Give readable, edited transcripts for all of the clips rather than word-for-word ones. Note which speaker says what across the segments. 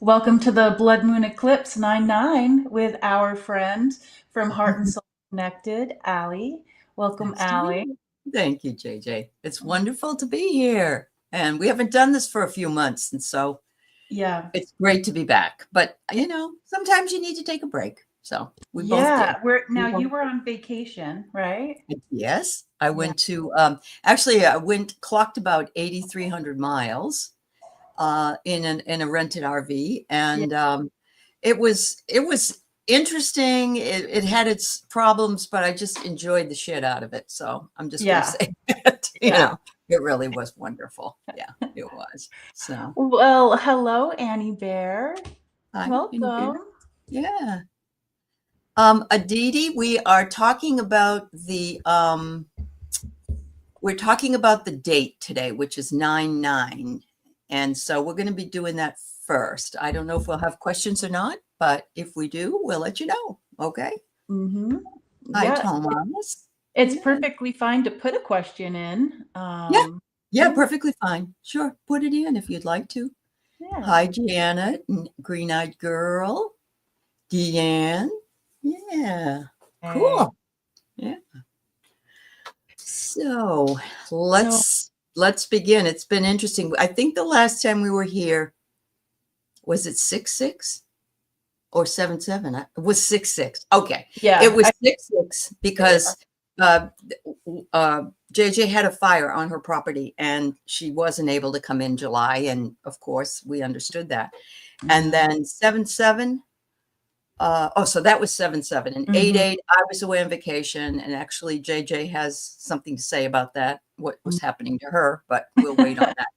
Speaker 1: Welcome to the Blood Moon Eclipse 9-9 with our friend from Heart and Soul Connected, Allie. Welcome,
Speaker 2: Nice to meet
Speaker 1: Allie.
Speaker 2: you. Thank you, JJ. It's wonderful to be here. And we haven't done this for a few months. And so
Speaker 1: Yeah.
Speaker 2: it's great to be back. But, sometimes you need to take a break. So we both did.
Speaker 1: Yeah. You were on vacation, right?
Speaker 2: Yes, I
Speaker 1: Yeah.
Speaker 2: went to, clocked about 8,300 miles in a rented RV.
Speaker 1: Yeah.
Speaker 2: And it was interesting. It had its problems, but I just enjoyed the shit out of it. So I'm just going to
Speaker 1: Yeah.
Speaker 2: say that,
Speaker 1: Yeah.
Speaker 2: it really was wonderful. Yeah, it was. So
Speaker 1: Well, hello, Annie Bear.
Speaker 2: hi, Penny Bear.
Speaker 1: Welcome.
Speaker 2: Yeah. Aditi, we're talking about the date today, which is 9/9. And so we're going to be doing that first. I don't know if we'll have questions or not, but if we do, we'll let you know. Okay.
Speaker 1: Mm-hmm.
Speaker 2: Hi,
Speaker 1: Yeah.
Speaker 2: Thomas.
Speaker 1: It's
Speaker 2: Yeah.
Speaker 1: perfectly fine to put a question in.
Speaker 2: Yeah. Yeah.
Speaker 1: Yeah.
Speaker 2: Perfectly fine. Sure. Put it in if you'd like to.
Speaker 1: Yeah.
Speaker 2: Hi, Janet, Green Eyed Girl. Deanne. Yeah.
Speaker 1: Hey.
Speaker 2: Cool. Yeah. So
Speaker 1: So,
Speaker 2: let's begin. It's been interesting. I think the last time we were here, was it 6/6 or 7/7? It was 6/6. Okay. It
Speaker 1: yeah.
Speaker 2: was 6/6
Speaker 1: Yeah.
Speaker 2: because uh, JJ had a fire on her property and she wasn't able to come in July. And of course, we understood that. And
Speaker 1: Yeah.
Speaker 2: then 7/7. So that was 7/7 and
Speaker 1: Mhm.
Speaker 2: 8/8. I was away on vacation, and actually JJ has something to say about that, what was happening to her, but we'll wait on that.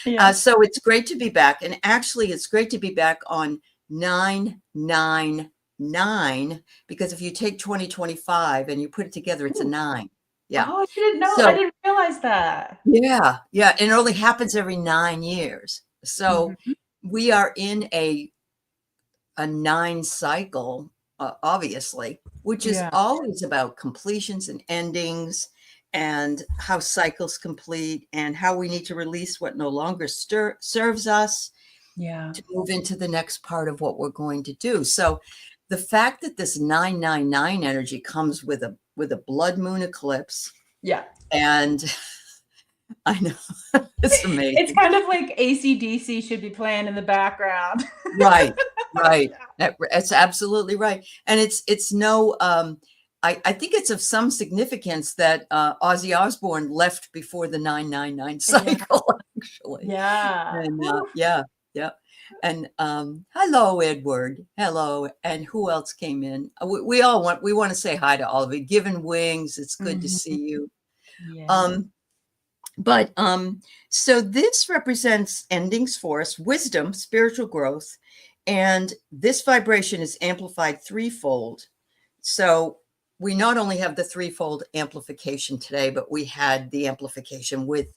Speaker 1: Yeah.
Speaker 2: So it's great to be back, and actually, it's great to be back on 999 because if you take 2025 and you put it together, it's a
Speaker 1: Ooh.
Speaker 2: 9. Yeah.
Speaker 1: Oh, I didn't know. I
Speaker 2: So
Speaker 1: didn't realize that.
Speaker 2: yeah, yeah, and it only happens every 9 years. So
Speaker 1: Mhm.
Speaker 2: we are in a 9 cycle, obviously, which is
Speaker 1: Yeah.
Speaker 2: always about completions and endings and how cycles complete and how we need to release what no longer serves us
Speaker 1: Yeah.
Speaker 2: to move into the next part of what we're going to do. So the fact that this 999 energy comes with a blood moon eclipse,
Speaker 1: Yeah.
Speaker 2: and I know it's
Speaker 1: It's
Speaker 2: amazing.
Speaker 1: kind of like AC/DC should be playing in the background.
Speaker 2: Right, right.
Speaker 1: Yeah.
Speaker 2: That's absolutely right. And it's no I think it's of some significance that Ozzy Osbourne left before the 999
Speaker 1: Yeah.
Speaker 2: cycle, actually.
Speaker 1: Yeah.
Speaker 2: And
Speaker 1: Woo.
Speaker 2: yeah, yeah. And hello, Edward. Hello. And who else came in? We want to say hi to all of you. Given Wings, it's good to see
Speaker 1: Mhm.
Speaker 2: you.
Speaker 1: Yeah.
Speaker 2: Um, but so this represents endings for us, wisdom, spiritual growth, and this vibration is amplified threefold. So we not only have the threefold amplification today, but we had the amplification with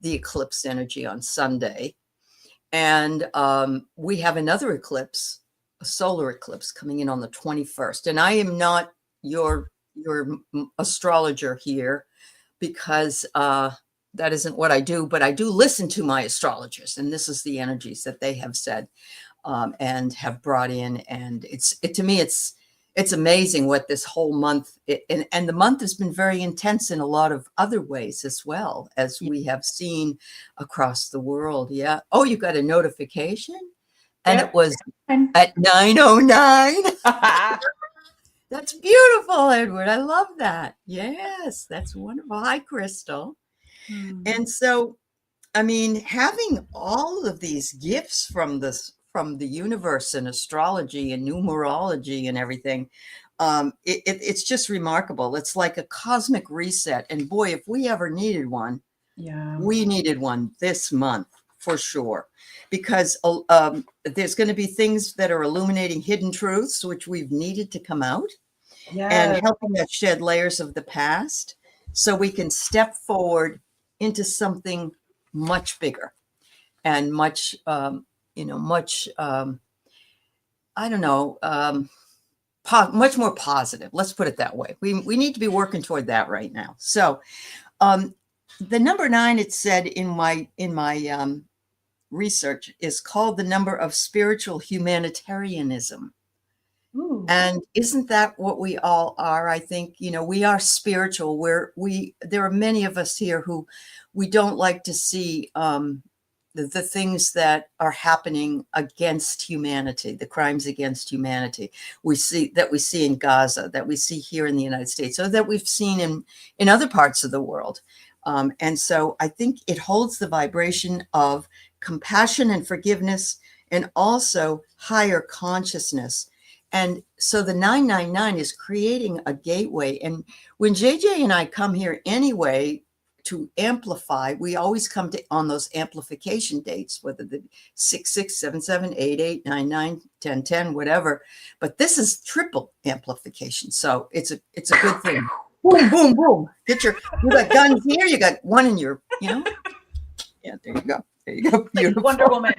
Speaker 2: the eclipse energy on Sunday. And we have another eclipse, a solar eclipse coming in on the 21st. And I am not your astrologer here because that isn't what I do, but I do listen to my astrologers, and this is the energies that they have said and have brought in. And to me, it's amazing what this whole month, and the month has been very intense in a lot of other ways as well, as
Speaker 1: Yeah.
Speaker 2: we have seen across the world. Yeah. Oh, you got a notification? And it
Speaker 1: Yep.
Speaker 2: was
Speaker 1: And
Speaker 2: at 9:09. That's beautiful, Edward. I love that. Yes, that's wonderful. Hi, Crystal.
Speaker 1: Mhm.
Speaker 2: And so, I mean, having all of these gifts from the universe and astrology and numerology and everything, it's just remarkable. It's like a cosmic reset. And boy, if we ever needed one,
Speaker 1: Yeah.
Speaker 2: we needed one this month for sure, because there's going to be things that are illuminating hidden truths, which we've needed to come out and
Speaker 1: Yes.
Speaker 2: helping us shed layers of the past so we can step forward into something much bigger and much, much, I don't know, much more positive. Let's put it that way. We need to be working toward that right now. So the number 9, it said in my research is called the number of spiritual humanitarianism.
Speaker 1: Ooh.
Speaker 2: And isn't that what we all are? I think, we are spiritual. There are many of us here who we don't like to see the things that are happening against humanity, the crimes against humanity. We see in Gaza, that we see here in the United States, or that we've seen in other parts of the world. And so I think it holds the vibration of compassion and forgiveness, and also higher consciousness. And so the 999 is creating a gateway. And when JJ and I come here anyway to amplify, we always come on those amplification dates, whether the 6, 7, 7, 8, 8, 9, 9, 10, 10, whatever. But this is triple amplification. So it's a good thing. Boom, boom, boom. You got guns here, you got one in your, Yeah, there you go. There you go. Beautiful.
Speaker 1: Wonder Woman.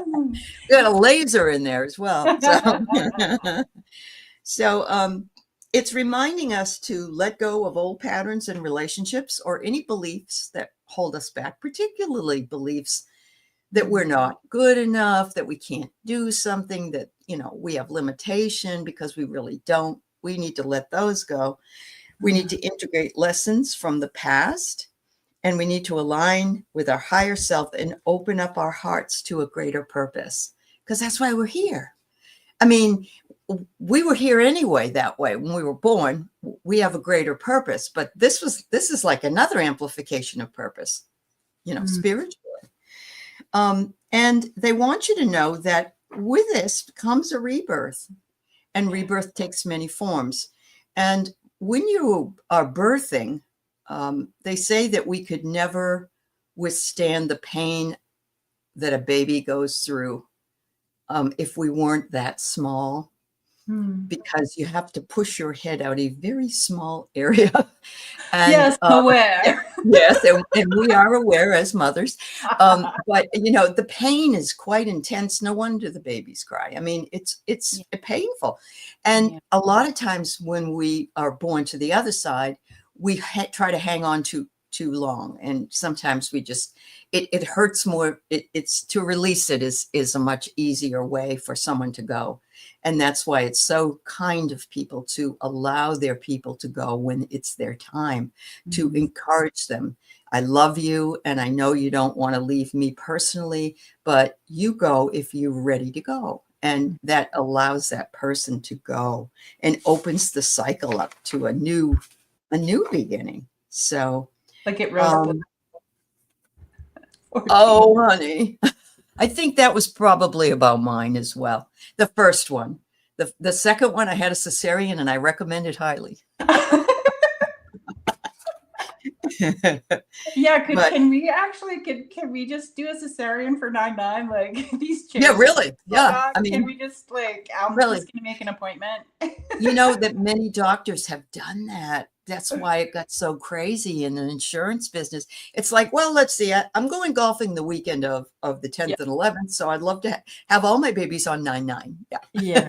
Speaker 2: We got a laser in there as well. So it's reminding us to let go of old patterns and relationships, or any beliefs that hold us back, particularly beliefs that we're not good enough, that we can't do something, that, we have limitation, because we really don't. We need to let those go. We need to integrate lessons from the past, and we need to align with our higher self and open up our hearts to a greater purpose, because that's why we're here. I mean, we were here anyway that way when we were born. We have a greater purpose, but this is like another amplification of purpose, spiritually. And they want you to know that with this comes a rebirth, and rebirth takes many forms. And when you are birthing, they say that we could never withstand the pain that a baby goes through if we weren't that small, because you have to push your head out a very small area. And,
Speaker 1: yes, aware.
Speaker 2: Yes, and we are aware as mothers. But the pain is quite intense. No wonder the babies cry. I mean, it's painful. And a lot of times when we are born to the other side, we try to hang on too long, and sometimes we just it hurts more. It's to release it is a much easier way for someone to go, and that's why it's so kind of people to allow their people to go when it's their time, to encourage them. I love you, and I know you don't want to leave me personally, but you go if you're ready to go. And that allows that person to go and opens the cycle up to a new beginning. So
Speaker 1: like it really
Speaker 2: oh honey, I think that was probably about mine as well. The first one. The second one, I had a cesarean, and I recommend it highly.
Speaker 1: Yeah, can we just do a cesarean for 9/9? Like these chicks.
Speaker 2: Yeah, really. Yeah.
Speaker 1: I mean, can we just I'm
Speaker 2: really
Speaker 1: just gonna make an appointment?
Speaker 2: That many doctors have done that. That's why it got so crazy in the insurance business. It's like, well, let's see. I'm going golfing the weekend of the 10th and 11th, so I'd love to have all my babies on 9/9. Yeah.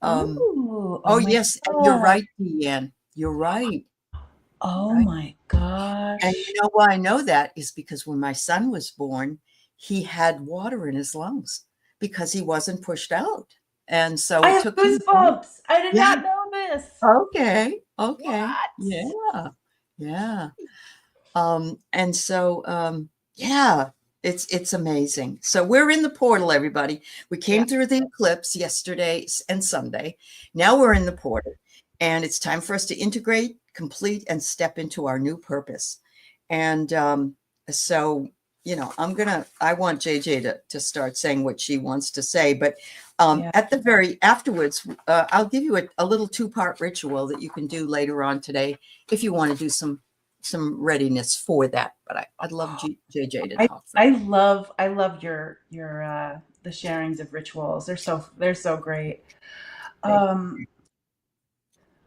Speaker 2: Oh yes, and you're right, Deanne. You're right.
Speaker 1: Oh my gosh.
Speaker 2: And you know why I know that is because when my son was born, he had water in his lungs because he wasn't pushed out. And so
Speaker 1: I have goosebumps. I did not know this.
Speaker 2: Okay.
Speaker 1: What?
Speaker 2: Yeah. And so it's amazing. So we're in the portal, everybody. We came through the eclipse yesterday and Sunday. Now we're in the portal, and it's time for us to integrate, complete, and step into our new purpose. And so I want JJ to start saying what she wants to say, but at the very afterwards, I'll give you a little 2-part ritual that you can do later on today if you want to do some readiness for that. But I'd love JJ to talk.
Speaker 1: I love your the sharings of rituals. They're so great.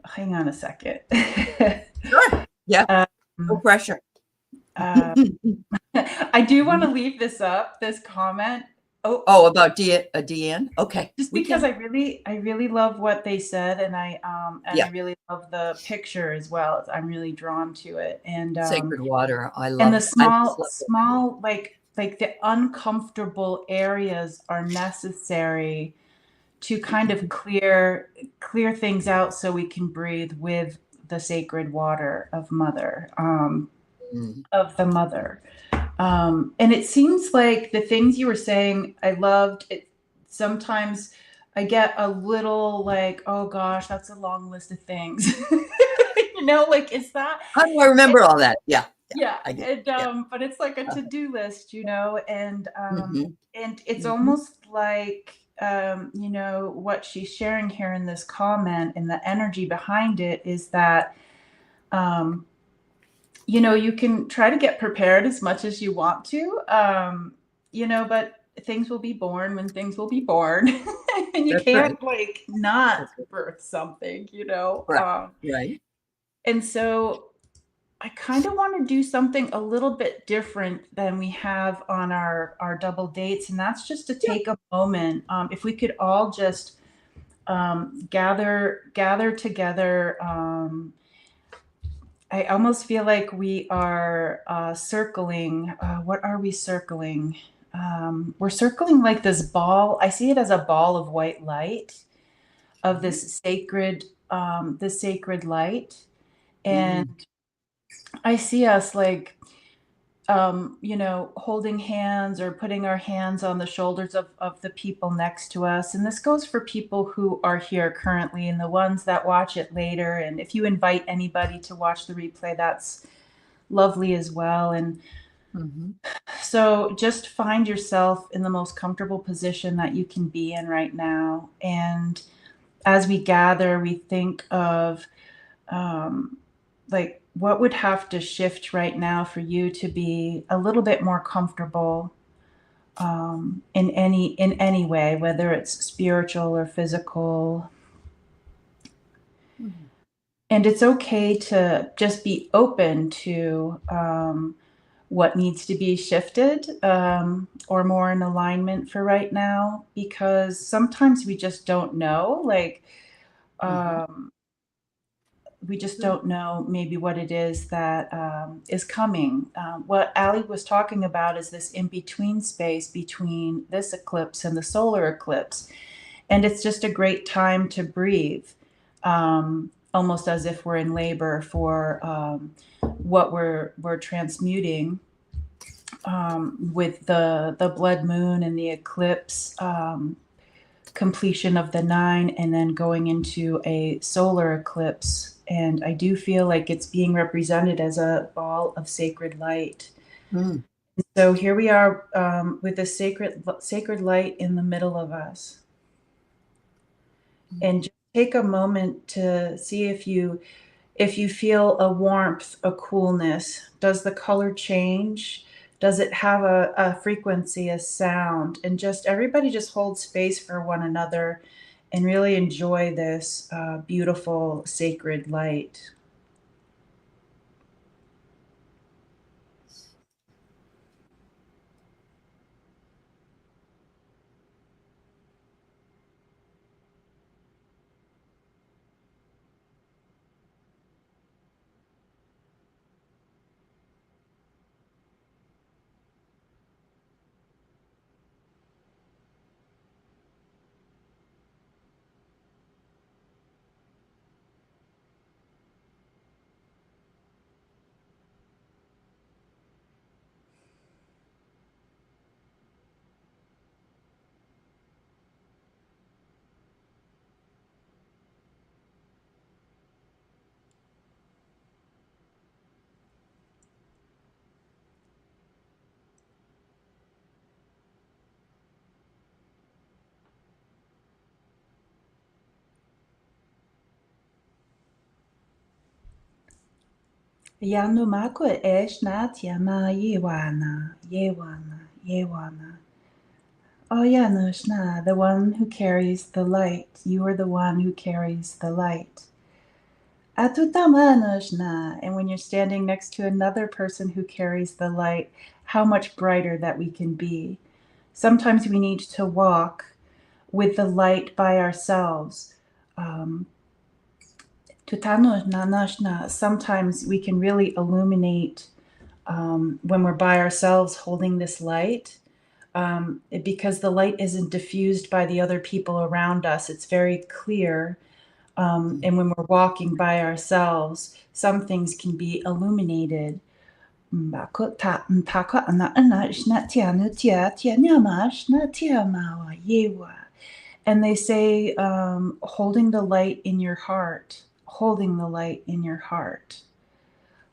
Speaker 1: Hang on a second.
Speaker 2: Sure. Yeah. No pressure.
Speaker 1: I do want to leave this comment Oh,
Speaker 2: Oh, about Deanne? Okay,
Speaker 1: just
Speaker 2: we
Speaker 1: because
Speaker 2: can.
Speaker 1: I really love what they said, and I
Speaker 2: Yeah,
Speaker 1: really love the picture as well. I'm really drawn to it,
Speaker 2: sacred water.
Speaker 1: and the
Speaker 2: I just
Speaker 1: small
Speaker 2: love that idea.
Speaker 1: small like the uncomfortable areas are necessary to kind of
Speaker 2: Mhm.
Speaker 1: clear things out so we can breathe with the sacred water
Speaker 2: Mm.
Speaker 1: of the mother. And it seems like the things you were saying, I loved it. Sometimes I get a little like, oh gosh, that's a long list of things. Like, is that?
Speaker 2: How do I remember all that? Yeah, yeah,
Speaker 1: Yeah,
Speaker 2: I get.
Speaker 1: and
Speaker 2: Yeah.
Speaker 1: but it's like a to-do list,
Speaker 2: Hmm.
Speaker 1: and it's
Speaker 2: Hmm.
Speaker 1: almost like what she's sharing here in this comment, and the energy behind it is that um you can try to get prepared as much as you want to, but things will be born when things will be born, and you
Speaker 2: That's right.
Speaker 1: can't like not
Speaker 2: That's right.
Speaker 1: birth something,
Speaker 2: Correct. Right.
Speaker 1: and so I kind of want to do something a little bit different than we have on our double dates, and that's just to
Speaker 2: Yeah.
Speaker 1: take a moment. If we could all just gather together. I almost feel like we are circling. What are we circling? We're circling like this ball. I see it as a ball of white light of
Speaker 2: Mhm.
Speaker 1: this sacred light, and
Speaker 2: Mm.
Speaker 1: I see us like holding hands or putting our hands on the shoulders of the people next to us. And this goes for people who are here currently and the ones that watch it later. And if you invite anybody to watch the replay, that's lovely as well. And
Speaker 2: Mhm.
Speaker 1: so just find yourself in the most comfortable position that you can be in right now. And as we gather, we think of like what would have to shift right now for you to be a little bit more comfortable in any way, whether it's spiritual or physical.
Speaker 2: Mhm.
Speaker 1: And it's okay to just be open to what needs to be shifted, or more in alignment for right now, because sometimes we just don't know. Like,
Speaker 2: Mhm.
Speaker 1: um, we just
Speaker 2: Good.
Speaker 1: don't know maybe what it is that is coming. What Ali was talking about is this in between space between this eclipse and the solar eclipse. And it's just a great time to breathe, almost as if we're in labor for what we're transmuting with the blood moon and the eclipse, completion of the nine, and then going into a solar eclipse. And I do feel like it's being represented as a ball of sacred light.
Speaker 2: Mm.
Speaker 1: So here we are, with the sacred light in the middle of us. And just take a moment to see if you feel a warmth, a coolness. Does the color change? Does it have a frequency, a sound? And just everybody just hold space for one another and really enjoy this beautiful sacred light. Yanumako eshna tiama yewana, yewana, yewana. Oh Yanushna, the one who carries the light. You are the one who carries the light. Atutamanashna. And when you're standing next to another person who carries the light, how much brighter that we can be. sometimes we need to walk with the light by ourselves. Um, Sometimes we can really illuminate when we're by ourselves holding this light, because the light isn't diffused by the other people around us. It's very clear. And when we're walking by ourselves, some things can be illuminated. And they say, holding the light in your heart, holding the light in your heart,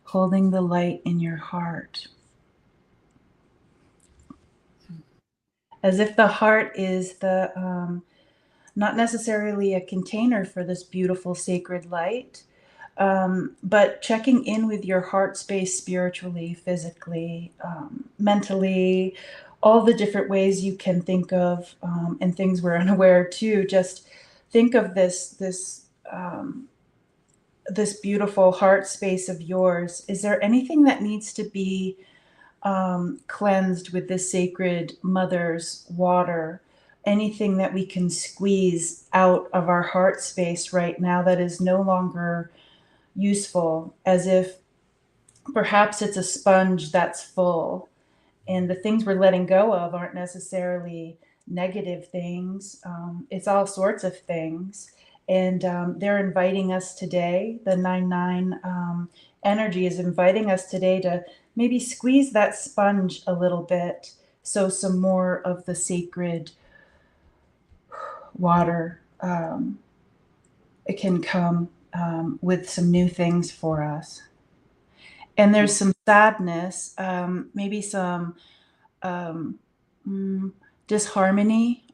Speaker 1: holding the light in your heart. As if the heart is not necessarily a container for this beautiful sacred light, but checking in with your heart space spiritually, physically, mentally, all the different ways you can think of, and things we're unaware too. Just think of this beautiful heart space of yours. Is there anything that needs to be cleansed with this sacred mother's water? Anything that we can squeeze out of our heart space right now that is no longer useful, as if perhaps it's a sponge that's full, and the things we're letting go of aren't necessarily negative things. It's all sorts of things. And they're inviting us today, the 9-9 energy is inviting us today to maybe squeeze that sponge a little bit, so some more of the sacred water, it can come with some new things for us. And there's some sadness, maybe some um, disharmony,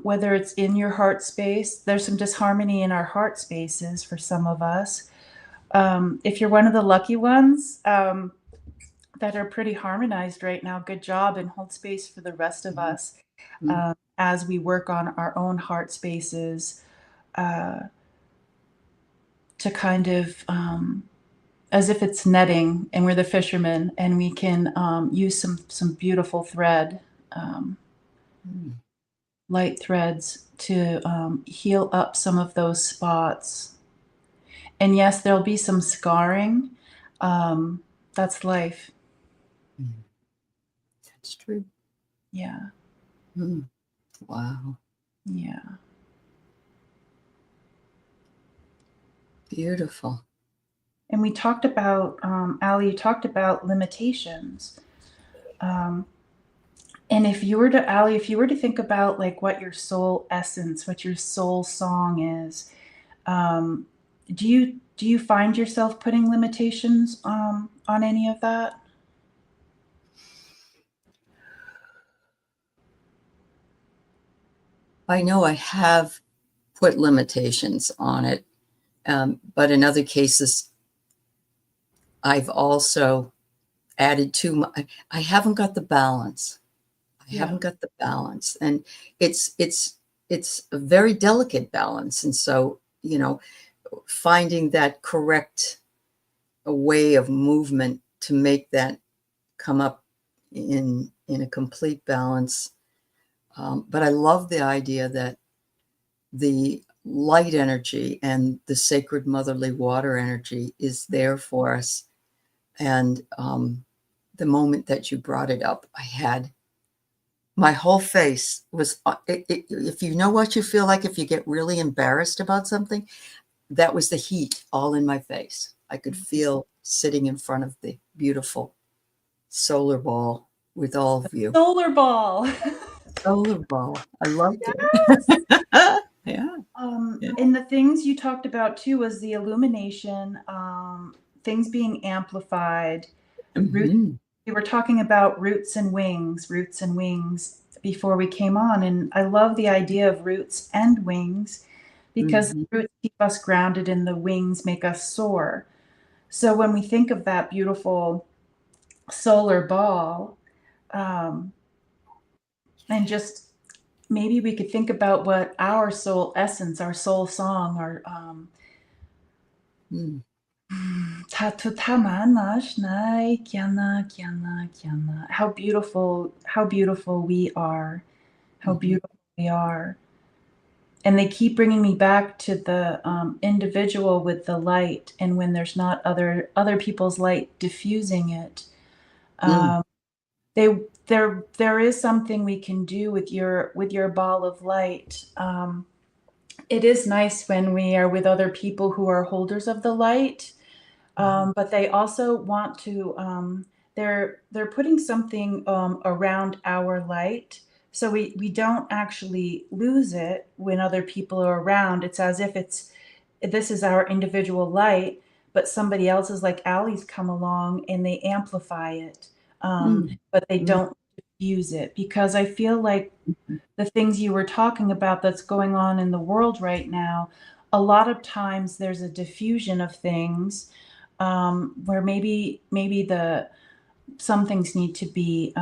Speaker 1: whether it's in your heart space. There's some disharmony in our heart spaces for some of us. If you're one of the lucky ones that are pretty harmonized right now, good job, and hold space for the rest of us as we work on our own heart spaces, to kind of as if it's netting and we're the fishermen, and we can use some beautiful thread, light threads, to heal up some of those spots. And yes, there'll be some scarring. That's life.
Speaker 2: That's true.
Speaker 1: Yeah.
Speaker 2: Wow.
Speaker 1: Yeah.
Speaker 2: Beautiful.
Speaker 1: And we talked about, Ali, you talked about limitations. And if you were to, Ali, if you were to think about like what your soul essence, what your soul song is, do you find yourself putting limitations on any of that?
Speaker 2: I know I have put limitations on it, but in other cases, I've also added too much. I haven't got the balance. I haven't got the balance, and it's a very delicate balance. And so, finding that correct way of movement to make that come up in a complete balance. But I love the idea that the light energy and the sacred motherly water energy is there for us. And the moment that you brought it up, I had my whole face was, if you know what you feel like if you get really embarrassed about something, that was the heat all in my face. I could feel sitting in front of the beautiful solar ball with all of you.
Speaker 1: Solar ball.
Speaker 2: Solar ball. I loved it. Yeah.
Speaker 1: And the things you talked about too was the illumination, things being amplified. We were talking about roots and wings before we came on. And I love the idea of roots and wings, because the roots keep us grounded and the wings make us soar. So when we think of that beautiful solar ball, and just maybe we could think about what our soul essence, our soul song, our how beautiful we are. how beautiful we are. And they keep bringing me back to the individual with the light, and when there's not other people's light diffusing it.
Speaker 2: Mm,
Speaker 1: Um, there is something we can do with your ball of light. It is nice when we are with other people who are holders of the light, but they also want to. They're putting something around our light, so we don't actually lose it when other people are around. It's as if this is our individual light, but somebody else's, like Allie's, come along and they amplify it,
Speaker 2: mm,
Speaker 1: but they
Speaker 2: mm,
Speaker 1: don't diffuse it, because I feel like the things you were talking about that's going on in the world right now, a lot of times there's a diffusion of things, where maybe the some things need to be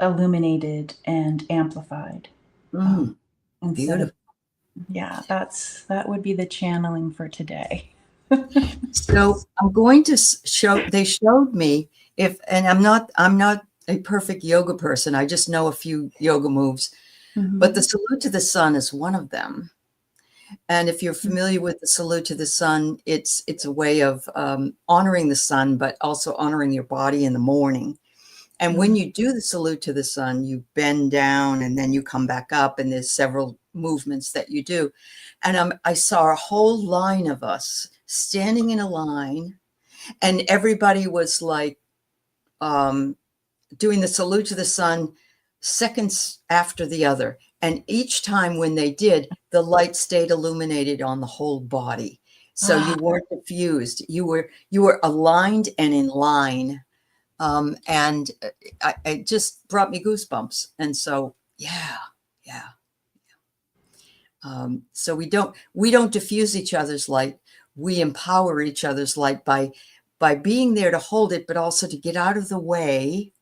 Speaker 1: illuminated and amplified. Um,
Speaker 2: mm.
Speaker 1: instead of
Speaker 2: Beautiful.
Speaker 1: Yeah, that would be the channeling for today.
Speaker 2: So I'm going to show, they showed me and I'm not a perfect yoga person. I just know a few yoga moves, but the
Speaker 1: Mhm.
Speaker 2: salute to the sun is one of them. And if you're familiar with the salute to the sun, it's a way of honoring the sun, but also honoring your body in the morning. And when
Speaker 1: Mhm.
Speaker 2: you do the salute to the sun, you bend down and then you come back up, and there's several movements that you do. And I saw a whole line of us standing in a line, and everybody was like um, doing the salute to the sun seconds after the other. And each time when they did, the light stayed illuminated on the whole body. So
Speaker 1: Ah,
Speaker 2: you weren't diffused. You were aligned and in line. And it just brought me goosebumps. And so, yeah, yeah. So we don't diffuse each other's light. We empower each other's light by being there to hold it, but also to get out of the way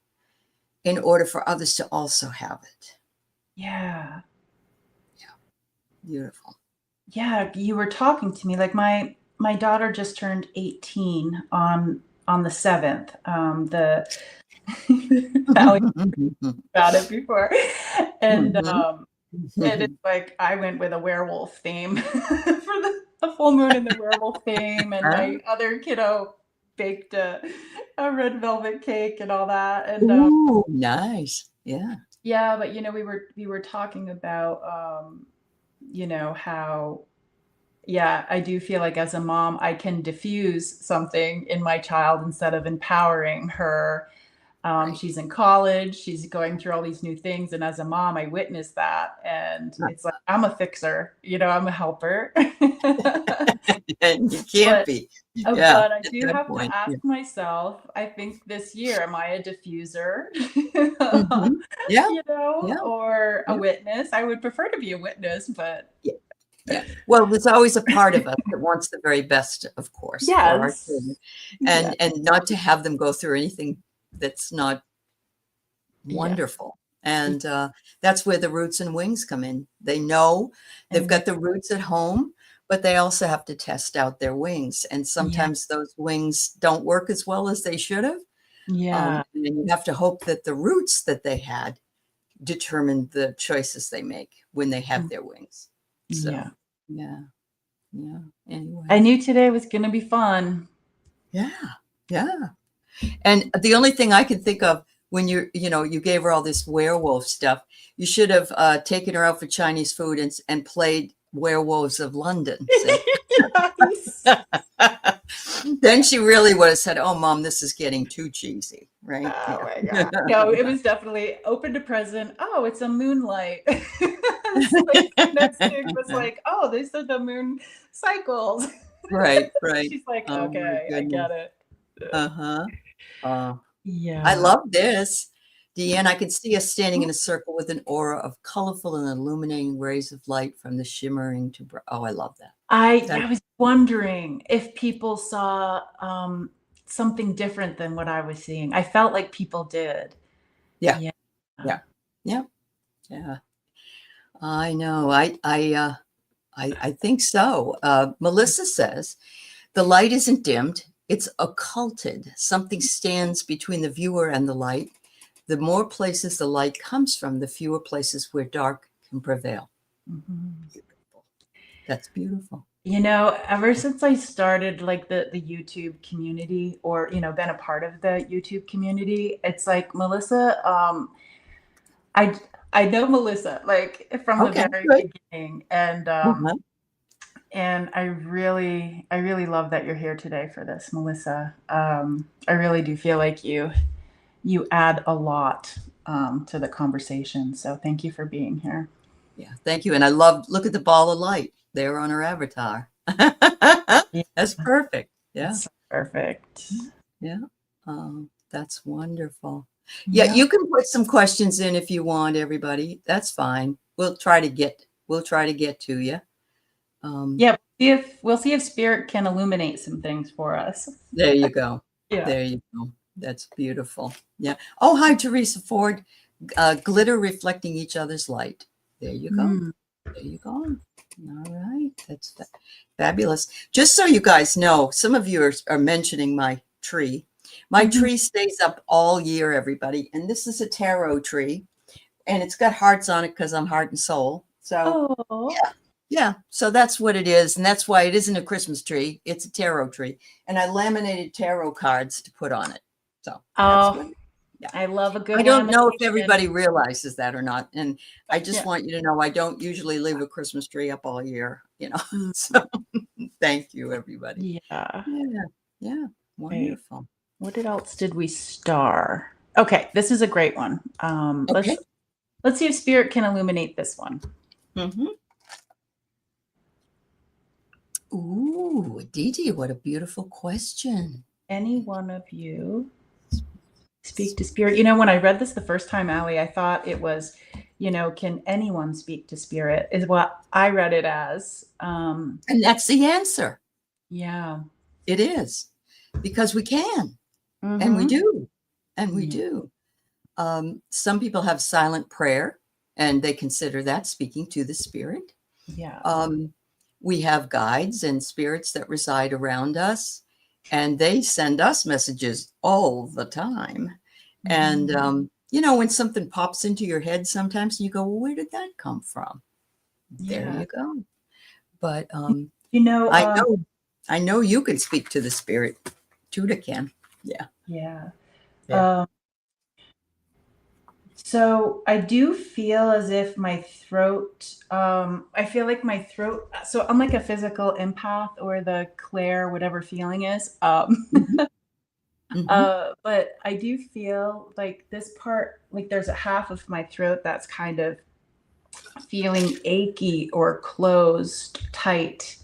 Speaker 2: in order for others to also have it.
Speaker 1: yeah.
Speaker 2: Beautiful.
Speaker 1: Yeah, you were talking to me like my daughter just turned 18 on the 7th. The Allie about it before. And and it's like I went with a werewolf theme for the full moon and the werewolf theme, and my other kiddo baked a red velvet cake and all that. And
Speaker 2: Ooh, nice. Yeah.
Speaker 1: yeah, but we were talking about how, yeah, I do feel like as a mom, I can diffuse something in my child instead of empowering her.
Speaker 2: Right.
Speaker 1: She's in college, she's going through all these new things. And as a mom, I witnessed that. And it's like, I'm a fixer, I'm a helper.
Speaker 2: And you can't
Speaker 1: But
Speaker 2: be. Yeah.
Speaker 1: but I
Speaker 2: At
Speaker 1: do
Speaker 2: that
Speaker 1: have
Speaker 2: point.
Speaker 1: to ask
Speaker 2: Yeah.
Speaker 1: myself, I think this year, am I a diffuser?
Speaker 2: Yeah. Yeah.
Speaker 1: Or a
Speaker 2: Yeah.
Speaker 1: witness? I would prefer to be a witness, but
Speaker 2: Yeah. Yeah. Well, there's always a part of us that wants the very best, of course, for our children,
Speaker 1: yes. Yeah.
Speaker 2: and not to have them go through anything that's not
Speaker 1: Yeah.
Speaker 2: wonderful. And that's where the roots and wings come in. They know they've
Speaker 1: And
Speaker 2: got the roots at home, but they also have to test out their wings. And
Speaker 1: yeah.
Speaker 2: sometimes those wings don't work as well as they should have.
Speaker 1: Yeah.
Speaker 2: And then you have to hope that the roots that they had determine the choices they make when they have their wings. So,
Speaker 1: Yeah.
Speaker 2: yeah, yeah.
Speaker 1: I
Speaker 2: Anyway,
Speaker 1: knew today was going to be fun.
Speaker 2: yeah, yeah. And the only thing I can think of when you gave her all this werewolf stuff, you should have taken her out for Chinese food and played Werewolves of London. See,
Speaker 1: Yes.
Speaker 2: then she really would have said, "Oh, Mom, this is getting too cheesy," right?
Speaker 1: Oh
Speaker 2: Yeah.
Speaker 1: my God. No, it was definitely open to present. Oh, it's a moonlight. It's like next thing was like, oh, these are the moon cycles.
Speaker 2: Right, right.
Speaker 1: She's like,
Speaker 2: Oh my
Speaker 1: okay, I
Speaker 2: goodness.
Speaker 1: get it.
Speaker 2: Uh-huh. Uh, I
Speaker 1: Yeah.
Speaker 2: love this. Deanne, I can see us standing in a circle with an aura of colorful and illuminating rays of light from the shimmering to oh, I love that.
Speaker 1: I
Speaker 2: That
Speaker 1: was wondering if people saw something different than what I was seeing. I felt like people did.
Speaker 2: yeah,
Speaker 1: Yeah.
Speaker 2: yeah, yeah, yeah. I know. I think so. Melissa says the light isn't dimmed; it's occulted. Something stands between the viewer and the light. the more places the light comes from, the fewer places where dark can prevail. Beautiful. That's beautiful.
Speaker 1: You know, ever since I started like the YouTube community, or been a part of the YouTube community, it's like Melissa, I I know Melissa like from the
Speaker 2: Okay,
Speaker 1: very
Speaker 2: good.
Speaker 1: beginning, and
Speaker 2: Uh-huh.
Speaker 1: I really love that you're here today for this, Melissa. I really do feel like you add a lot to the conversation. So thank you for being here.
Speaker 2: Yeah, thank you. And look at the ball of light there on her avatar.
Speaker 1: Yeah,
Speaker 2: That's perfect. Yeah,
Speaker 1: that's perfect.
Speaker 2: yeah. That's wonderful. Yeah,
Speaker 1: Yeah.
Speaker 2: you can put some questions in if you want, everybody. That's fine. We'll try to get to you.
Speaker 1: Yeah, we'll see if spirit can illuminate some things for us.
Speaker 2: There you go.
Speaker 1: Yeah.
Speaker 2: There you go. That's beautiful. Yeah. Oh, hi, Teresa Ford. Glitter reflecting each other's light. There you go.
Speaker 1: Mm.
Speaker 2: There you go. All right. That's fabulous. Just so you guys know, some of you are mentioning my tree. My
Speaker 1: Mhm.
Speaker 2: tree stays up all year, everybody. And this is a tarot tree. And it's got hearts on it because I'm heart and soul. So,
Speaker 1: Oh.
Speaker 2: yeah. Yeah. So that's what it is. And that's why it isn't a Christmas tree. It's a tarot tree. And I laminated tarot cards to put on it. So that's
Speaker 1: Oh,
Speaker 2: what. Yeah.
Speaker 1: I love a good
Speaker 2: I don't know if
Speaker 1: lamination.
Speaker 2: everybody realizes that or not. And I just
Speaker 1: Yeah.
Speaker 2: want you to know I don't usually leave a Christmas tree up all year,
Speaker 1: Mm.
Speaker 2: So thank you, everybody.
Speaker 1: Yeah.
Speaker 2: Yeah. Yeah.
Speaker 1: Great.
Speaker 2: Wonderful.
Speaker 1: What else did we star? Okay, this is a great one.
Speaker 2: Okay.
Speaker 1: Let's see if spirit can illuminate this one.
Speaker 2: Mm-hmm. Ooh, Didi, what a beautiful question.
Speaker 1: Any one of you speak to spirit? You know, when I read this the first time, Allie, I thought it was, can anyone speak to spirit? Is what I read it as.
Speaker 2: And that's the answer.
Speaker 1: Yeah.
Speaker 2: It is because we can and we
Speaker 1: Mm-hmm.
Speaker 2: do. And we
Speaker 1: Yeah.
Speaker 2: do. Some people have silent prayer and they consider that speaking to the spirit.
Speaker 1: Yeah.
Speaker 2: We have guides and spirits that reside around us, and they send us messages all the time. And, when something pops into your head, sometimes you go, well, where did that come from? There
Speaker 1: Yeah.
Speaker 2: you go. But
Speaker 1: You know,
Speaker 2: I know, I know you can speak to the spirit. Tutah can. Yeah.
Speaker 1: yeah.
Speaker 2: Yeah.
Speaker 1: So I do feel as if my throat, I feel like my throat, so I'm like a physical empath or the Claire, whatever feeling is.
Speaker 2: Mhm. Mhm.
Speaker 1: But I do feel like this part, like there's a half of my throat that's kind of feeling achy or closed tight.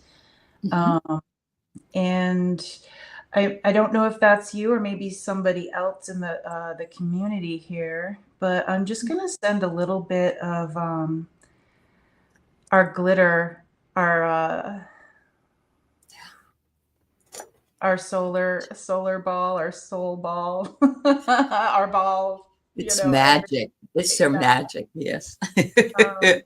Speaker 2: Mhm.
Speaker 1: Um, and I don't know if that's you or maybe somebody else in the community here, but I'm just gonna send a little bit of our glitter, our solar ball, our soul ball, our ball,
Speaker 2: It's
Speaker 1: energy.
Speaker 2: magic. It's their
Speaker 1: Yeah.
Speaker 2: magic. Yes.
Speaker 1: Um,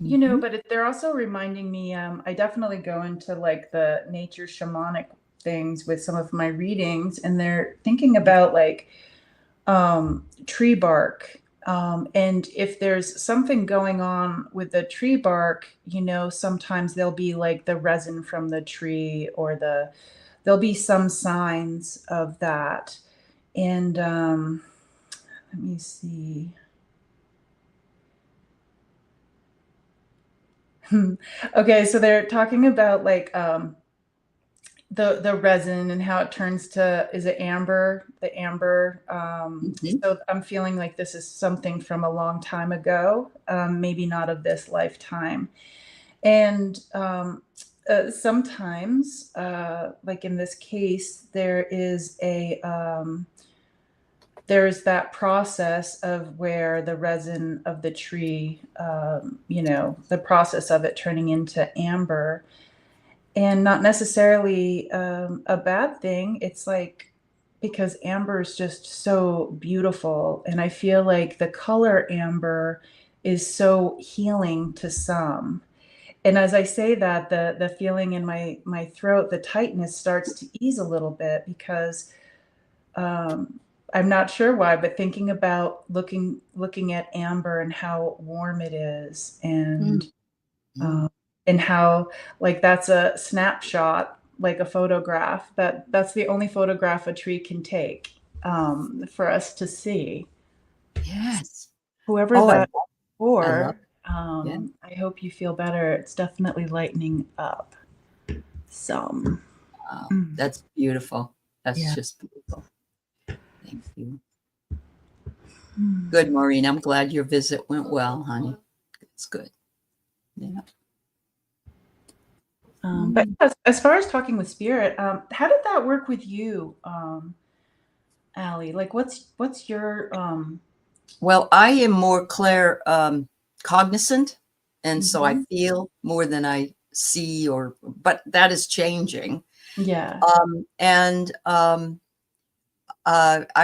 Speaker 2: Mhm.
Speaker 1: but they're also reminding me, I definitely go into like the nature shamanic things with some of my readings, and they're thinking about like tree bark. And if there's something going on with the tree bark, sometimes there'll be like the resin from the tree, or there'll be some signs of that. And let me see. Okay, so they're talking about like the resin and how it turns to, is it amber, the amber.
Speaker 2: Mhm.
Speaker 1: So I'm feeling like this is something from a long time ago, maybe not of this lifetime. And sometimes like in this case, there's that process of where the resin of the tree, the process of it turning into amber, and not necessarily a bad thing. It's like, because amber is just so beautiful, and I feel like the color amber is so healing to some. And as I say that, the feeling in my throat, the tightness starts to ease a little bit, because I'm not sure why, but thinking about looking at amber and how warm it is,
Speaker 2: Mm.
Speaker 1: and how, like, that's a snapshot, like a photograph, that's the only photograph a tree can take, for us to see.
Speaker 2: Yes.
Speaker 1: Whoever
Speaker 2: Oh,
Speaker 1: that
Speaker 2: I love
Speaker 1: for,
Speaker 2: it. Yeah.
Speaker 1: I hope you feel better. It's definitely lightening up some.
Speaker 2: Wow.
Speaker 1: Mm.
Speaker 2: That's beautiful. That's
Speaker 1: Yeah.
Speaker 2: just beautiful. Thank you.
Speaker 1: Mm.
Speaker 2: Good, Maureen. I'm glad your visit went well, honey. It's good. Yeah.
Speaker 1: But as far as talking with spirit, how did that work with you, Allie? Like, what's your
Speaker 2: Well, I am more cognizant, and so I
Speaker 1: mhm.
Speaker 2: feel more than I see, but that is changing.
Speaker 1: Yeah.
Speaker 2: And I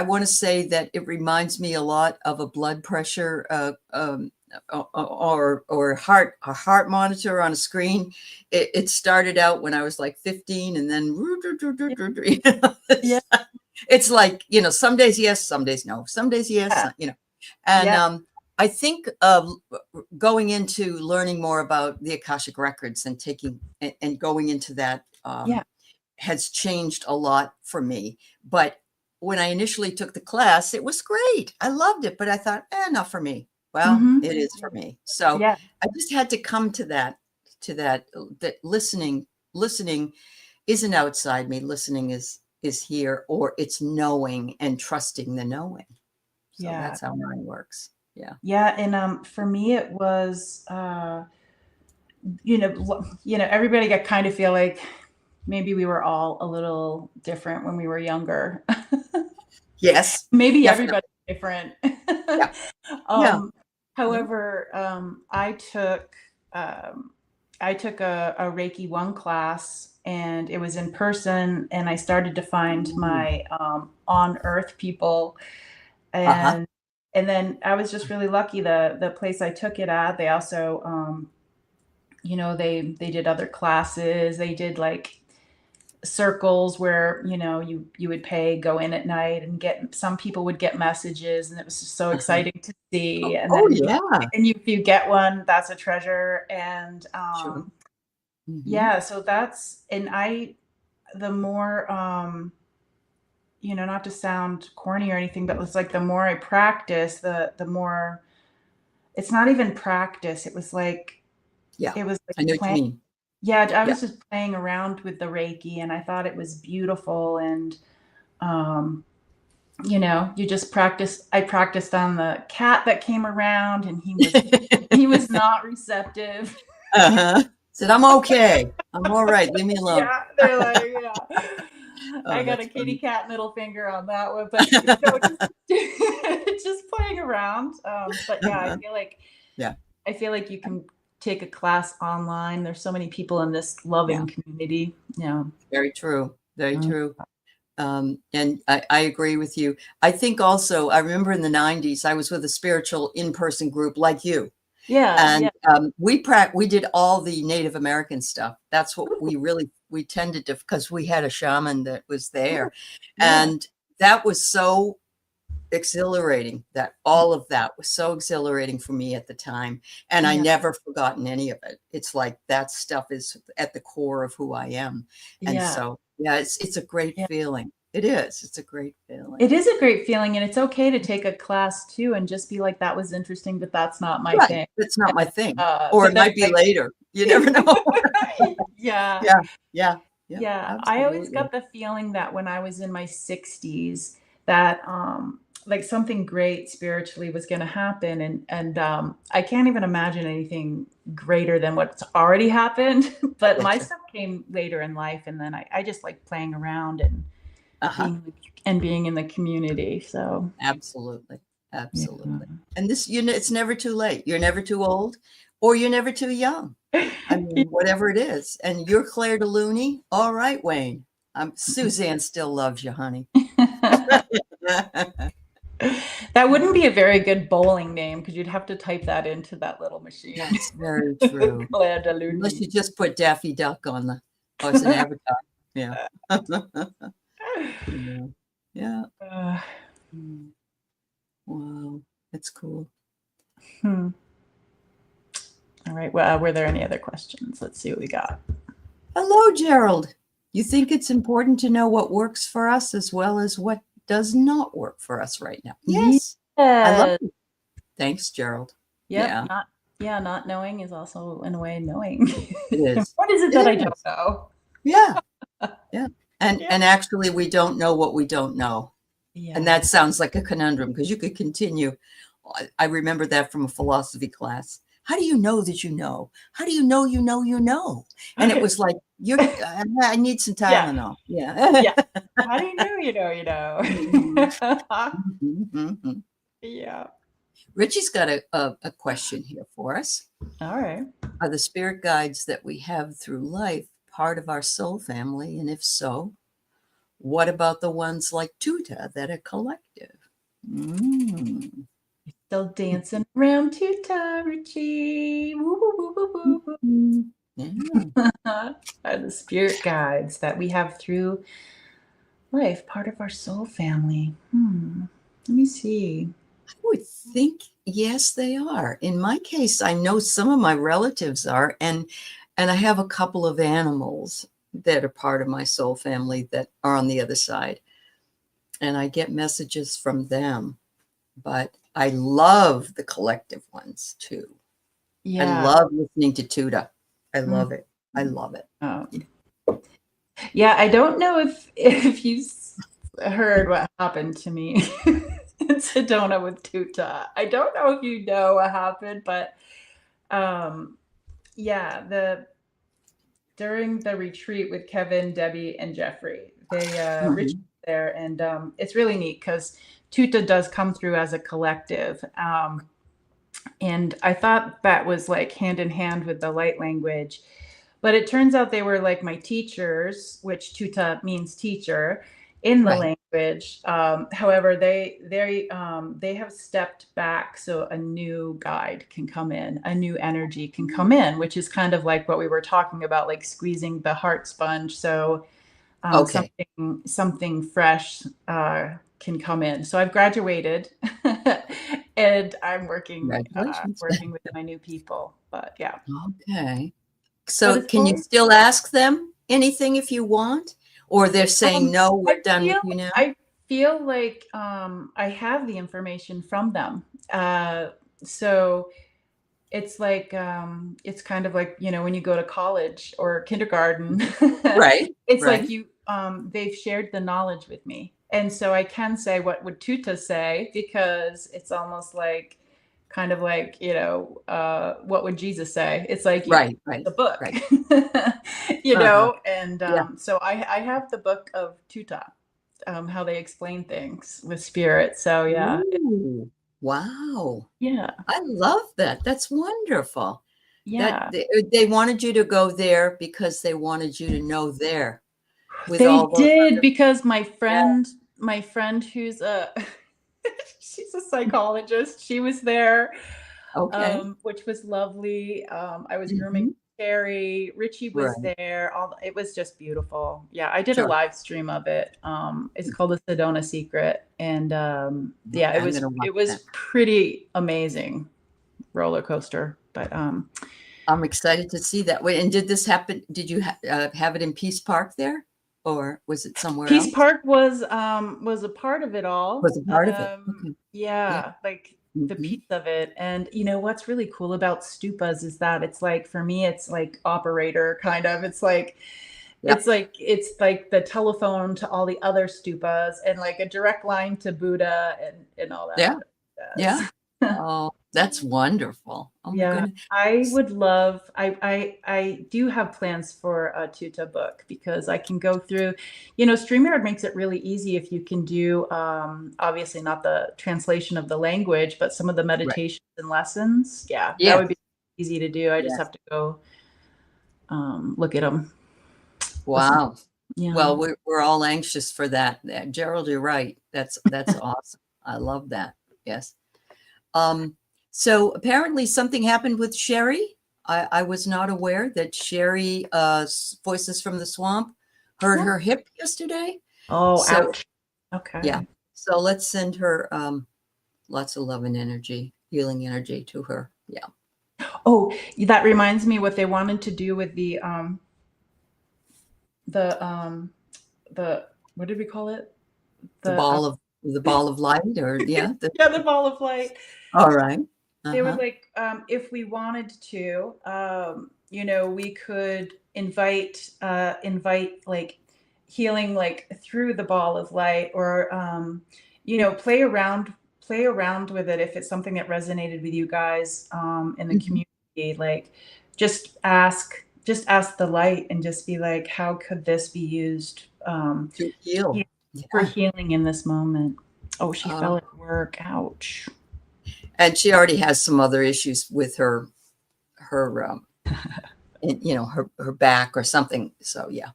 Speaker 2: want to say that it reminds me a lot of a blood pressure or a heart monitor on a screen. It started out when I was like 15, and then you know,
Speaker 1: Yeah.
Speaker 2: it's like, some days yes, some days no, some days yes,
Speaker 1: Yeah.
Speaker 2: and
Speaker 1: Yeah.
Speaker 2: I think going into learning more about the Akashic records and and going into that
Speaker 1: Yeah.
Speaker 2: has changed a lot for me. But when I initially took the class, it was great. I loved it, but I thought, not for me. Well,
Speaker 1: Mhm.
Speaker 2: it is for me. So
Speaker 1: Yeah.
Speaker 2: I just had to come to that listening isn't outside me. Listening is here, or it's knowing and trusting the knowing. So
Speaker 1: Yeah.
Speaker 2: that's how mine works. Yeah.
Speaker 1: Yeah, and, for me, it was, everybody got kind of feel like maybe we were all a little different when we were younger.
Speaker 2: Yes,
Speaker 1: Maybe
Speaker 2: definitely.
Speaker 1: everybody's different.
Speaker 2: Yeah. Yeah.
Speaker 1: Um,
Speaker 2: Yeah.
Speaker 1: however, um, I took a Reiki 1 class, and it was in person, and I started to find
Speaker 2: Ooh.
Speaker 1: my, on earth people,
Speaker 2: Uh-huh.
Speaker 1: and then I was just really lucky. The place I took it at, they also, they did other classes. They did, like, circles where, you would pay, go in at night, and get some people would get messages, and it was just so
Speaker 2: Uh-huh.
Speaker 1: exciting to see. And
Speaker 2: Oh,
Speaker 1: then
Speaker 2: yeah.
Speaker 1: if you get one, that's a treasure. And
Speaker 2: Sure. Hmm.
Speaker 1: yeah, so that's and I the more not to sound corny or anything, but it's like the more I practice, the more it's not even practice.
Speaker 2: Yeah.
Speaker 1: It was like
Speaker 2: I know what you
Speaker 1: playing.
Speaker 2: mean.
Speaker 1: Yeah, I
Speaker 2: Yeah.
Speaker 1: was just playing around with the Reiki, and I thought it was beautiful. And um, you just practice. I practiced on the cat that came around, and he was not receptive.
Speaker 2: Uh-huh. Said, I'm okay. I'm all right. Leave me alone.
Speaker 1: Yeah, they're like, yeah. I
Speaker 2: Oh,
Speaker 1: got a
Speaker 2: that's
Speaker 1: kitty
Speaker 2: funny.
Speaker 1: cat middle finger on that one, but just just playing around. But yeah,
Speaker 2: Uh-huh. Yeah.
Speaker 1: I feel like you can take a class online. There's so many people in this
Speaker 2: Yeah.
Speaker 1: loving community. Yeah.
Speaker 2: Very true. Very
Speaker 1: Mm.
Speaker 2: true. And I agree with you. I think also, I remember in the 90s, I was with a spiritual in-person group like you.
Speaker 1: Yeah,
Speaker 2: And
Speaker 1: yeah.
Speaker 2: we did all the Native American stuff. That's what we tended to, because we had a shaman that was
Speaker 1: Ooh,
Speaker 2: there.
Speaker 1: yeah.
Speaker 2: And that was so exhilarating. That all of that was so exhilarating for me at the time, and I
Speaker 1: Yeah.
Speaker 2: never forgotten any of it. It's like that stuff is at the core of who I am. And
Speaker 1: Yeah.
Speaker 2: so yeah, it's a great
Speaker 1: Yeah.
Speaker 2: feeling. It is. It's a great feeling.
Speaker 1: It is a great feeling, and it's okay to take a class too and just be like, that was interesting, but that's not my
Speaker 2: Right.
Speaker 1: thing.
Speaker 2: That's not my thing. Or
Speaker 1: But
Speaker 2: it
Speaker 1: then
Speaker 2: might be later. You never know.
Speaker 1: yeah.
Speaker 2: Yeah. Yeah. Yeah.
Speaker 1: Yeah, I always
Speaker 2: Absolutely.
Speaker 1: got the feeling that when I was in my 60s that, like, something great spiritually was gonna happen, and I can't even imagine anything greater than what's already happened,
Speaker 2: I
Speaker 1: but my
Speaker 2: get you.
Speaker 1: stuff came later in life, and then I just like playing around and
Speaker 2: Uh-huh.
Speaker 1: being in the community, so
Speaker 2: Absolutely. Absolutely.
Speaker 1: yeah.
Speaker 2: And it's never too late. You're never too old, or you're never too young. I mean, whatever it is. And you're Claire de Looney. All right, Wayne. Suzanne still loves you, honey.
Speaker 1: That wouldn't be a very good bowling name because you'd have to type that into that little machine.
Speaker 2: That's very true.
Speaker 1: Claire
Speaker 2: Unless
Speaker 1: Deluni.
Speaker 2: you just put Daffy Duck on it's an avatar. Yeah. Yeah. Yeah.
Speaker 1: Uh,
Speaker 2: Wow, that's cool.
Speaker 1: Hmm. All right. Well, were there any other questions? Let's see what we got.
Speaker 2: Hello, Gerald. You think it's important to know what works for us as well as what does not work for us right now? Yes. I love
Speaker 1: Yeah.
Speaker 2: it. Thanks, Gerald.
Speaker 1: Yep.
Speaker 2: Yeah,
Speaker 1: Not knowing is also in a way knowing.
Speaker 2: it is.
Speaker 1: What is it
Speaker 2: It
Speaker 1: that I don't
Speaker 2: is.
Speaker 1: know?
Speaker 2: Yeah. Yeah.
Speaker 1: Yeah.
Speaker 2: And actually we don't know what we don't know. And
Speaker 1: Yeah.
Speaker 2: that sounds like a conundrum because you could continue. I remember that from a philosophy class. How do you know that you know? How do you know you know you know? And it was like, I need some
Speaker 1: Yeah.
Speaker 2: Tylenol. Yeah.
Speaker 1: Yeah. How do you know you know you know?
Speaker 2: Mhm, mhm, mhm.
Speaker 1: Yeah.
Speaker 2: Richie's got a question here for us.
Speaker 1: All right.
Speaker 2: Are the spirit guides that we have through life part of our soul family? And if so, what about the ones like Tuta that are collective? Mm.
Speaker 1: Still dancing around Tutah, Richie. Woo, woo, woo, woo, woo,
Speaker 2: Yeah.
Speaker 1: woo. Are the spirit guides that we have through life part of our soul family? Let me see.
Speaker 2: I would think yes, they are. In my case, I know some of my relatives are, and I have a couple of animals that are part of my soul family that are on the other side, and I get messages from them. But I love the collective ones too. I
Speaker 1: Yeah.
Speaker 2: love listening to Tuda. I
Speaker 1: Mm.
Speaker 2: love it. I love it.
Speaker 1: Yeah, I don't know if you heard what happened to me in Sedona with Tuta. I don't know if you know what happened, but yeah, during the retreat with Kevin, Debbie, and Jeffrey, Rich
Speaker 2: Mhm.
Speaker 1: was there, and it's really neat because Tuta does come through as a collective. And I thought that was like hand in hand with the light language. But it turns out they were like my teachers, which tuta means teacher in the
Speaker 2: Right.
Speaker 1: language. However, they have stepped back so a new guide can come in, a new energy can come in, which is kind of like what we were talking about, like squeezing the heart sponge. So
Speaker 2: Okay.
Speaker 1: something fresh can come in. So I've graduated, and I'm
Speaker 2: Congratulations.
Speaker 1: working with my new people. But yeah,
Speaker 2: Okay.
Speaker 1: but
Speaker 2: So
Speaker 1: it's
Speaker 2: can you
Speaker 1: always
Speaker 2: still ask them anything if you want? Or they're saying,
Speaker 1: um,
Speaker 2: no,
Speaker 1: I
Speaker 2: we're done with
Speaker 1: feel
Speaker 2: you now?
Speaker 1: I feel like I have the information from them. So it's kind of like, when you go to college or kindergarten.
Speaker 2: Right.
Speaker 1: It's like
Speaker 2: Right.
Speaker 1: they've shared the knowledge with me, and so I can say what would Tuta say, because it's almost like kind of like, what would Jesus say. It's like
Speaker 2: Right. Right.
Speaker 1: the book.
Speaker 2: Right. Uh-huh.
Speaker 1: And
Speaker 2: Yeah.
Speaker 1: so I have the book of Tuta, how they explain things with spirit. So yeah.
Speaker 2: Ooh, wow.
Speaker 1: Yeah.
Speaker 2: I love that. That's wonderful. That
Speaker 1: Yeah.
Speaker 2: they wanted you to go there because they wanted you to know there with
Speaker 1: They
Speaker 2: all those
Speaker 1: did,
Speaker 2: other.
Speaker 1: because
Speaker 2: Yeah.
Speaker 1: my friend who's a she's a psychologist. She was there,
Speaker 2: Okay.
Speaker 1: which was lovely. I was grooming
Speaker 2: Hmm.
Speaker 1: Terry. Richie was
Speaker 2: Right.
Speaker 1: there. It was just beautiful. Yeah, I did a
Speaker 2: Sure.
Speaker 1: live stream of it. It's called the Sedona Secret, and yeah,
Speaker 2: Okay. I'm going to watch
Speaker 1: it
Speaker 2: that.
Speaker 1: was pretty amazing roller coaster. But
Speaker 2: I'm excited to see that. Wait, and did this happen? Did you have it in Peace Park there, or was it somewhere
Speaker 1: Peace
Speaker 2: else?
Speaker 1: Park was a part of it all.
Speaker 2: Was it part of it? Okay. Yeah.
Speaker 1: Yeah, like the
Speaker 2: Hmm.
Speaker 1: piece of it. And what's really cool about stupas is that it's like, for me, it's like operator kind of.
Speaker 2: Yeah.
Speaker 1: It's like the telephone to all the other stupas, and like a direct line to Buddha, and all that
Speaker 2: Yeah.
Speaker 1: other
Speaker 2: Yeah.
Speaker 1: jazz.
Speaker 2: Oh, that's wonderful. Oh my
Speaker 1: Yeah,
Speaker 2: goodness.
Speaker 1: I would love. I do have plans for a Tuta book, because I can go through. StreamYard makes it really easy if you can do, obviously not the translation of the language, but some of the
Speaker 2: Right.
Speaker 1: meditations and lessons. Yeah, that would
Speaker 2: Yes.
Speaker 1: be easy to do. I just
Speaker 2: Yes.
Speaker 1: have to go look at them.
Speaker 2: Wow.
Speaker 1: Yeah.
Speaker 2: Well, we're all anxious for that. Gerald, you're right. That's awesome. I love that. Yes. Um, so apparently something happened with Sherry. I was not aware that Sherry, Voices from the Swamp, hurt her hip yesterday.
Speaker 1: Oh,
Speaker 2: So
Speaker 1: ouch.
Speaker 2: yeah.
Speaker 1: Okay.
Speaker 2: So let's send her lots of love and energy, healing energy to her. Yeah.
Speaker 1: Oh, that reminds me what they wanted to do with the the what did we call it?
Speaker 2: The
Speaker 1: The
Speaker 2: ball of light, or yeah.
Speaker 1: yeah, the ball of light.
Speaker 2: All right.
Speaker 1: They were
Speaker 2: Uh-huh.
Speaker 1: like, if we wanted to, we could invite like healing like through the ball of light, or play around with it if it's something that resonated with you guys in the
Speaker 2: Mhm.
Speaker 1: community. Like, just ask the light and just be like, how could this be used
Speaker 2: To heal.
Speaker 1: for
Speaker 2: Yeah.
Speaker 1: healing in this moment? Oh, she fell
Speaker 2: Um,
Speaker 1: at work. Ouch.
Speaker 2: and she already has some other issues with her her back or something. So yeah.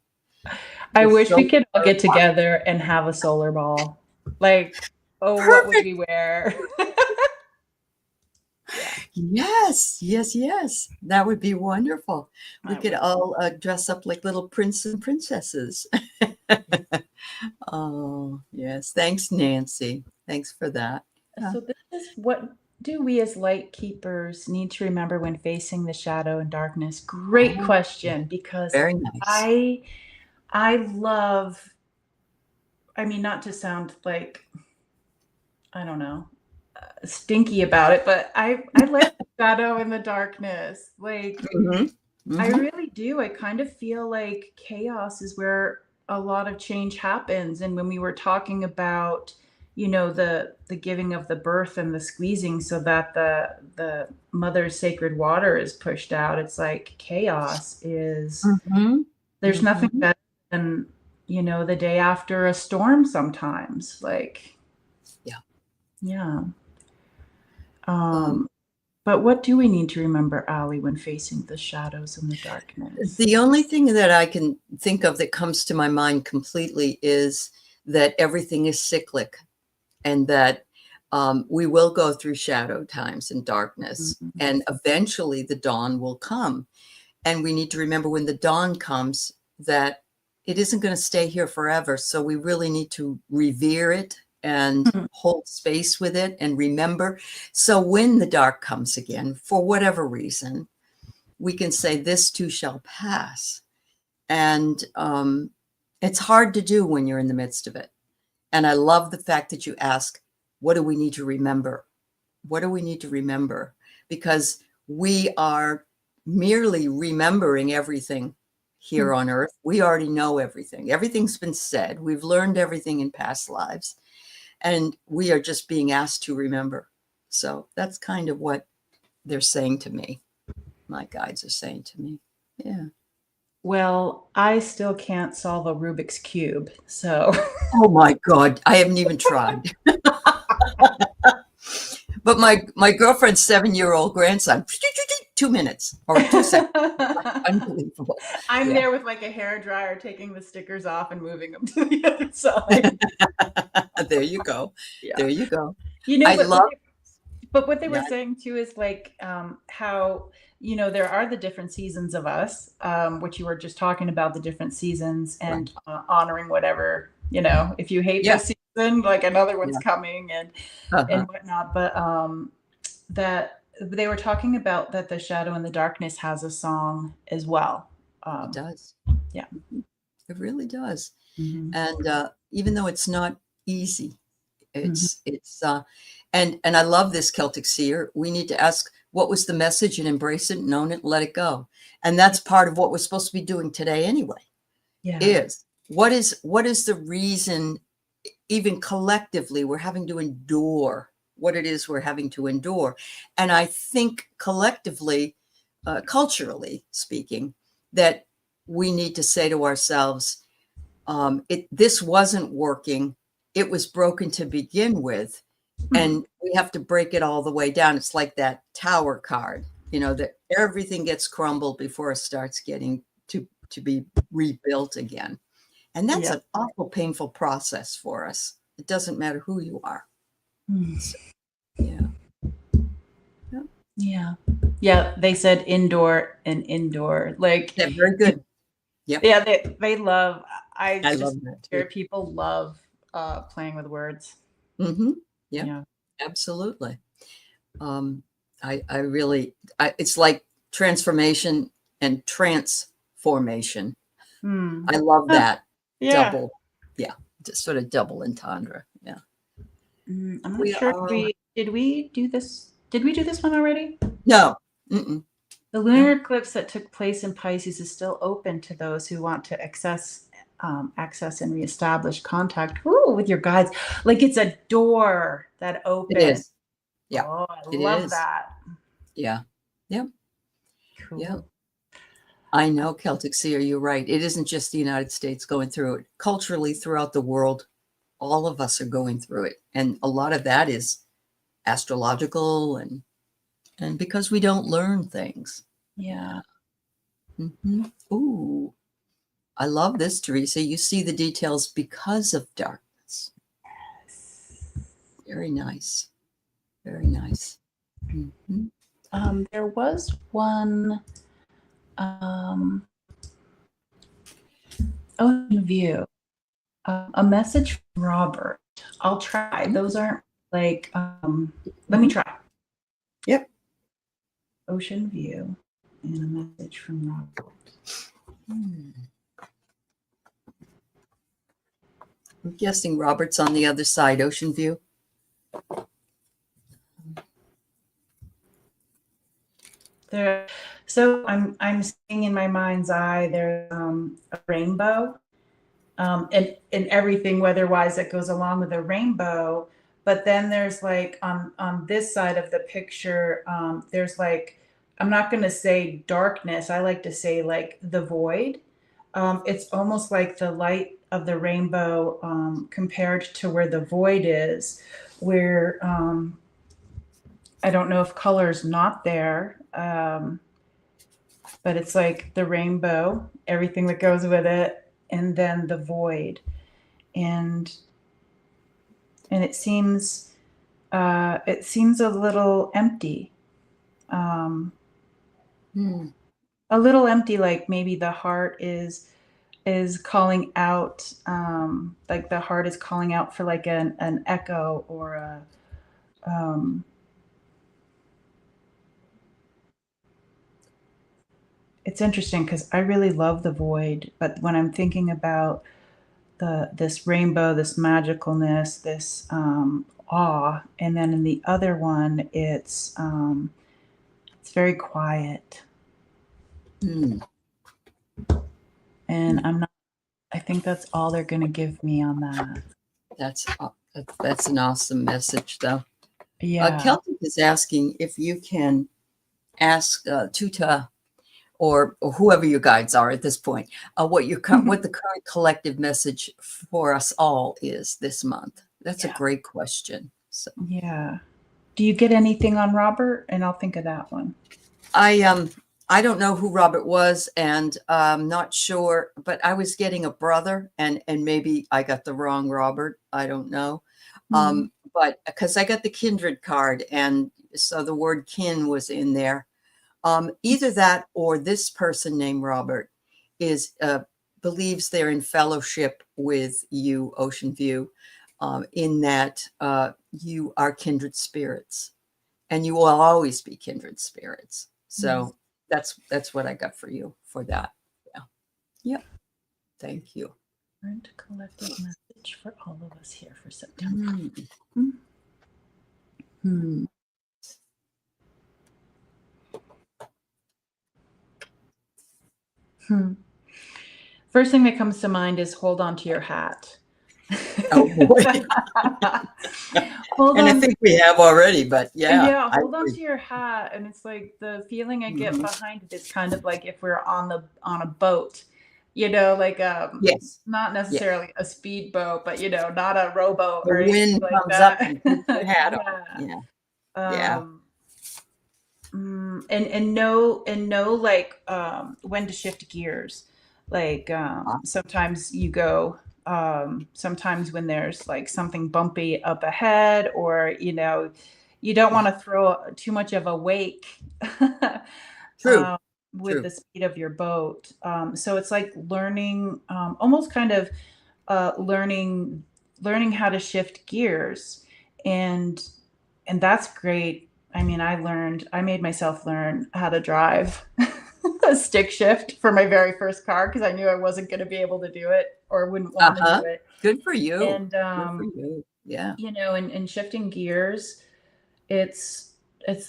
Speaker 1: I
Speaker 2: Just
Speaker 1: wish we
Speaker 2: so
Speaker 1: could all get together and have a solar ball. Like, oh, what would
Speaker 2: perfect.
Speaker 1: we wear? Yeah,
Speaker 2: Yes, yes, yes. That would be wonderful. We
Speaker 1: I
Speaker 2: could
Speaker 1: would.
Speaker 2: all dress up like little prince and princesses. Oh, yes. Thanks, Nancy. Thanks for that. Yeah.
Speaker 1: So this is what do we as light keepers need to remember when facing the shadow and darkness? Great
Speaker 2: Oh,
Speaker 1: question, because
Speaker 2: very nice.
Speaker 1: I I love, I mean, not to sound like, I don't know, stinky about it, but I like the shadow and the darkness. Like,
Speaker 2: Hmm.
Speaker 1: I
Speaker 2: Hmm.
Speaker 1: really do. I kind of feel like chaos is where a lot of change happens. And when we were talking about, the giving of the birth and the squeezing so that the mother's sacred water is pushed out, it's like chaos is,
Speaker 2: Hmm.
Speaker 1: there's nothing
Speaker 2: Hmm.
Speaker 1: better than, the day after a storm sometimes. Like,
Speaker 2: Yeah.
Speaker 1: yeah.
Speaker 2: Um,
Speaker 1: Um, but what do we need to remember, Allie, when facing the shadows and the darkness?
Speaker 2: the only thing that I can think of that comes to my mind completely is that everything is cyclic, and that we will go through shadow times and darkness,
Speaker 1: Mhm.
Speaker 2: and eventually the dawn will come. And we need to remember when the dawn comes that it isn't going to stay here forever. So we really need to revere it and hold space with it and remember. So when the dark comes again, for whatever reason, we can say, this too shall pass. And it's hard to do when you're in the midst of it. And I love the fact that you ask, what do we need to remember? What do we need to remember? Because we are merely remembering everything here on earth. We already know everything. Everything's been said. We've learned everything in past lives. And we are just being asked to remember. So that's kind of what they're saying to me. My guides are saying to me. Yeah.
Speaker 1: Well, I still can't solve a Rubik's Cube, so
Speaker 2: Oh my God. I haven't even tried. But my girlfriend's 7-year-old grandson, 2 minutes or 2 seconds. Unbelievable.
Speaker 1: I'm
Speaker 2: Yeah.
Speaker 1: there with like a hair dryer, taking the stickers off and moving them to the other side.
Speaker 2: There you go.
Speaker 1: Yeah.
Speaker 2: There you go.
Speaker 1: You know,
Speaker 2: I
Speaker 1: but what
Speaker 2: love,
Speaker 1: they, but what they were
Speaker 2: yeah,
Speaker 1: saying too is like how, there are the different seasons of us, which you were just talking about, the different seasons,
Speaker 2: right.
Speaker 1: and honoring whatever, if you hate
Speaker 2: Yeah,
Speaker 1: this season, like another one's
Speaker 2: yeah.
Speaker 1: coming, and
Speaker 2: Uh-huh.
Speaker 1: whatnot. But that they were talking about that the shadow and the darkness has a song as well.
Speaker 2: It
Speaker 1: Um,
Speaker 2: does.
Speaker 1: yeah.
Speaker 2: Mhm. It really does.
Speaker 1: Hmm.
Speaker 2: And even though it's not easy,
Speaker 1: Hmm.
Speaker 2: it's and I love this Celtic seer. We need to ask, what was the message, and embrace it, and own it, and let it go. And that's part of what we're supposed to be doing today anyway.
Speaker 1: Yeah.
Speaker 2: Is what is the reason, even collectively, we're having to endure what it is we're having to endure. And I think collectively, culturally speaking, that we need to say to ourselves, this wasn't working. It was broken to begin with. And we have to break it all the way down. It's like that tower card, that everything gets crumbled before it starts getting to be rebuilt again. And that's
Speaker 1: Yeah.
Speaker 2: an awful painful process for us. It doesn't matter who you are. So, yeah. Yeah.
Speaker 1: Yeah. Yeah. They said indoor and indoor. Like,
Speaker 2: Yeah, very good. Yep.
Speaker 1: yeah, they love, I
Speaker 2: I
Speaker 1: just
Speaker 2: love that
Speaker 1: hear
Speaker 2: too.
Speaker 1: people love playing with words.
Speaker 2: Mm-hmm. Yeah,
Speaker 1: Yeah.
Speaker 2: absolutely. I really, it's like transformation and transformation.
Speaker 1: Hmm.
Speaker 2: I love
Speaker 1: Huh.
Speaker 2: that
Speaker 1: Yeah.
Speaker 2: double. Yeah, just sort of double entendre. Yeah.
Speaker 1: I'm not
Speaker 2: We
Speaker 1: sure if
Speaker 2: are,
Speaker 1: we did we do this one already?
Speaker 2: no, mm-mm,
Speaker 1: The lunar
Speaker 2: no,
Speaker 1: eclipse that took place in Pisces is still open to those who want to access and reestablish contact with your guides. Like it's a door that
Speaker 2: it
Speaker 1: opens.
Speaker 2: is. Yeah,
Speaker 1: Oh, I
Speaker 2: it
Speaker 1: love
Speaker 2: is.
Speaker 1: that.
Speaker 2: Yeah. Yeah. Yeah.
Speaker 1: Cool.
Speaker 2: I know, Celtic Seer, you're right. It isn't just the United States going through it. Culturally, throughout the world, all of us are going through it. And a lot of that is astrological and because we don't learn things.
Speaker 1: Yeah.
Speaker 2: Yeah. Hmm. Ooh, I love this, Teresa. You see the details because of darkness. Very nice. Very nice. Hmm.
Speaker 1: There was one um, ocean view, a message from Robert. I'll try. Those aren't like, let me
Speaker 2: Hmm.
Speaker 1: try.
Speaker 2: Yep.
Speaker 1: Ocean view and a message from Robert.
Speaker 2: Hmm. I'm guessing Robert's on the other side, Ocean View.
Speaker 1: There, so I'm seeing in my mind's eye there's a rainbow, and everything weather-wise that goes along with a rainbow. But then there's like on this side of the picture, there's like, I'm not going to say darkness. I like to say like the void. It's almost like the light of the rainbow compared to where the void is, where I don't know if color's not there. But it's like the rainbow, everything that goes with it, and then the void, and it seems a little empty, um,
Speaker 2: Hmm.
Speaker 1: a little empty, like maybe the heart is calling out, like the heart is calling out for like an echo or a it's interesting because I really love the void, but when I'm thinking about this rainbow, this magicalness, this awe, and then in the other one, it's very quiet,
Speaker 2: Hmm.
Speaker 1: and I'm not. I think that's all they're going to give me on that.
Speaker 2: That's an awesome message, though.
Speaker 1: Yeah.
Speaker 2: Celtic is asking if you can ask Tuta or whoever your guides are at this point, what the current collective message for us all is this month. That's a
Speaker 1: Yeah.
Speaker 2: great question. So
Speaker 1: Yeah. Do you get anything on Robert? And I'll think of that one.
Speaker 2: I don't know who Robert was, and I'm not sure, but I was getting a brother, and maybe I got the wrong Robert. I don't know,
Speaker 1: Hmm.
Speaker 2: but because I got the kindred card, and so the word kin was in there. Either that or this person named Robert is believes they're in fellowship with you, Ocean View, in that you are kindred spirits, and you will always be kindred spirits.
Speaker 1: Nice.
Speaker 2: So that's what I got for you for that. Yeah. Yep. Thank you.
Speaker 1: Current collective message for all of us here for September.
Speaker 2: Mm.
Speaker 1: Hmm. Hmm. First thing that comes to mind is hold on to your hat.
Speaker 2: Oh boy.
Speaker 1: Hold
Speaker 2: And I
Speaker 1: on.
Speaker 2: think we have already, but yeah,
Speaker 1: Yeah,
Speaker 2: I
Speaker 1: hold on
Speaker 2: agree.
Speaker 1: to your hat, and it's like the feeling I get
Speaker 2: Mhm.
Speaker 1: behind it is kind of like if we're on a boat, like
Speaker 2: Yes.
Speaker 1: not
Speaker 2: Yeah.
Speaker 1: necessarily a speedboat, but not a rowboat
Speaker 2: The
Speaker 1: or anything
Speaker 2: wind
Speaker 1: like
Speaker 2: comes up
Speaker 1: that.
Speaker 2: and puts your hat on.
Speaker 1: Yeah.
Speaker 2: Yeah. Yeah.
Speaker 1: Um and know like when to shift gears. Like sometimes you go sometimes when there's like something bumpy up ahead, or you don't
Speaker 2: Yeah.
Speaker 1: want to throw too much of a wake
Speaker 2: True.
Speaker 1: with
Speaker 2: True.
Speaker 1: the speed of your boat. So it's like almost kind of learning how to shift gears. and that's great. I mean, I made myself learn how to drive a stick shift for my very first car because I knew I wasn't going to be able to do it or wouldn't want to
Speaker 2: Uh-huh.
Speaker 1: do it.
Speaker 2: Good for you.
Speaker 1: And
Speaker 2: Good for you. Yeah.
Speaker 1: and shifting gears, it's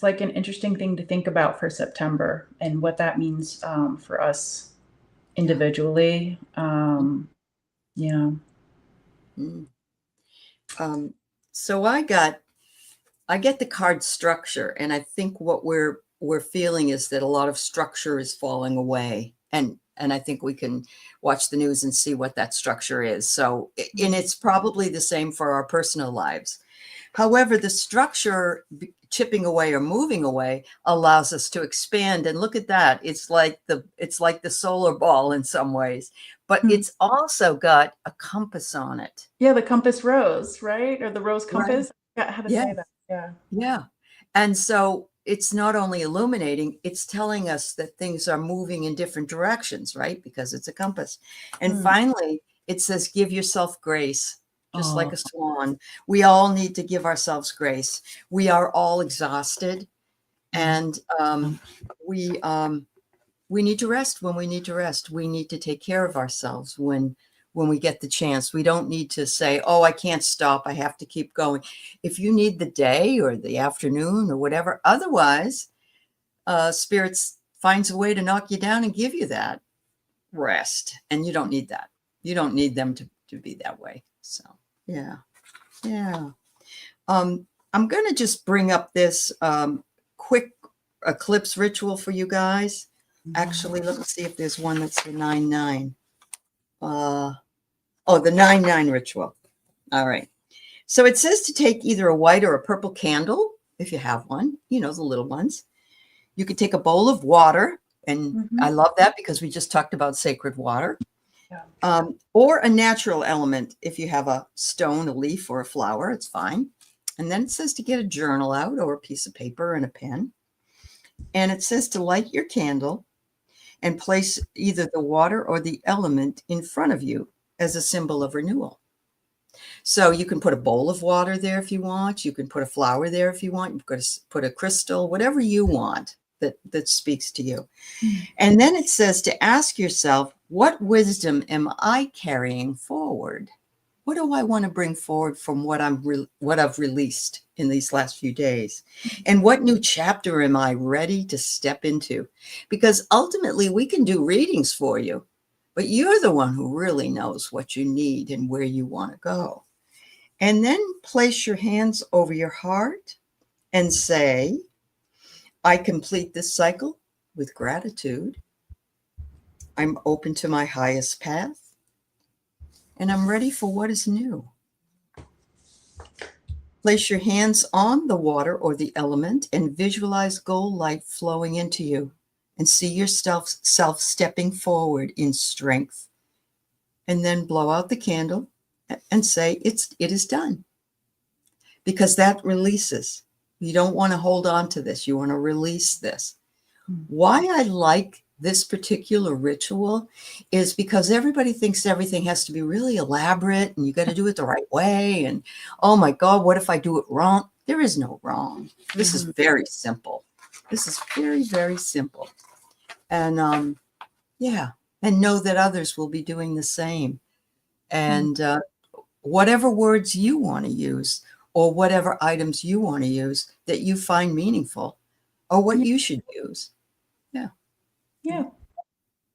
Speaker 1: like an interesting thing to think about for September and what that means for us
Speaker 2: Yeah.
Speaker 1: individually. Yeah.
Speaker 2: Mm. Um, so I get the card structure, and I think what we're feeling is that a lot of structure is falling away, and I think we can watch the news and see what that structure is. So, and it's probably the same for our personal lives. However, the structure chipping away or moving away allows us to expand. And look at that. It's like the solar ball in some ways, but
Speaker 1: Hmm.
Speaker 2: it's also got a compass on it.
Speaker 1: Yeah, the compass rose, right? Or the rose
Speaker 2: Right.
Speaker 1: compass. I forgot how to
Speaker 2: Yeah.
Speaker 1: say that. Yeah.
Speaker 2: Yeah. And so it's not only illuminating, it's telling us that things are moving in different directions, right? Because it's a compass. And
Speaker 1: Hmm.
Speaker 2: finally, it says, give yourself grace, just like
Speaker 1: Oh.
Speaker 2: a swan. We all need to give ourselves grace. We are all exhausted,
Speaker 1: Mm.
Speaker 2: and we we need to rest when we need to rest. We need to take care of ourselves when we get the chance. We don't need to say, oh, I can't stop, I have to keep going. If you need the day or the afternoon or whatever, otherwise spirits finds a way to knock you down and give you that rest, and you don't need that. You don't need them to be that way. So yeah. Yeah. I'm going to just bring up this quick eclipse ritual for you guys. Actually, let me see if there's one that's the 9/9. Oh, the 9/9 ritual. All right. So it says to take either a white or a purple candle, if you have one, the little ones. You could take a bowl of water, and
Speaker 1: Mhm.
Speaker 2: I love that because we just talked about sacred water,
Speaker 1: Yeah.
Speaker 2: or a natural element. If you have a stone, a leaf, or a flower, it's fine. And then it says to get a journal out or a piece of paper and a pen. And it says to light your candle and place either the water or the element in front of you as a symbol of renewal. So you can put a bowl of water there if you want. You can put a flower there if you want. You can put a crystal, whatever you want that speaks to you.
Speaker 1: Mm.
Speaker 2: And then it says to ask yourself, what wisdom am I carrying forward? What do I want to bring forward from what I've released in these last few days? And what new chapter am I ready to step into? Because ultimately we can do readings for you, but you're the one who really knows what you need and where you want to go. And then place your hands over your heart and say, I complete this cycle with gratitude. I'm open to my highest path, and I'm ready for what is new. Place your hands on the water or the element and visualize gold light flowing into you, and see yourself stepping forward in strength. And then blow out the candle and say it is done, because that releases. You don't want to hold on to this. You want to release this.
Speaker 1: Mm.
Speaker 2: Why I like this particular ritual is because everybody thinks everything has to be really elaborate and you got to do it the right way. And oh my God, what if I do it wrong? There is no wrong. This is
Speaker 1: Mhm.
Speaker 2: very simple. This is very, very simple. And yeah, and know that others will be doing the same.
Speaker 1: Mm.
Speaker 2: And whatever words you want to use or whatever items you want to use that you find meaningful or what
Speaker 1: Yeah.
Speaker 2: you should use. Yeah.
Speaker 1: Yeah.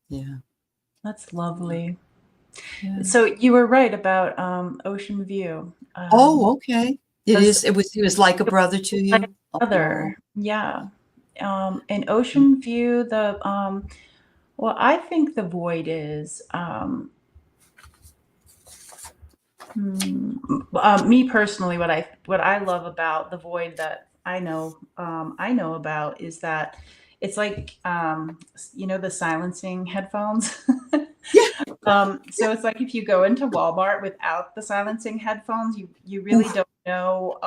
Speaker 2: Yeah.
Speaker 1: That's lovely.
Speaker 2: Yeah.
Speaker 1: So you were right about ocean view.
Speaker 2: Oh, okay. It
Speaker 1: Because
Speaker 2: is. It was like a brother to
Speaker 1: my
Speaker 2: you. Oh,
Speaker 1: brother, yeah. In ocean view, well, I think the void is me personally. What I love about the void that I know about is that it's like the silencing headphones.
Speaker 2: yeah.
Speaker 1: So it's like if you go into Walmart without the silencing headphones, you really
Speaker 2: Oof.
Speaker 1: don't know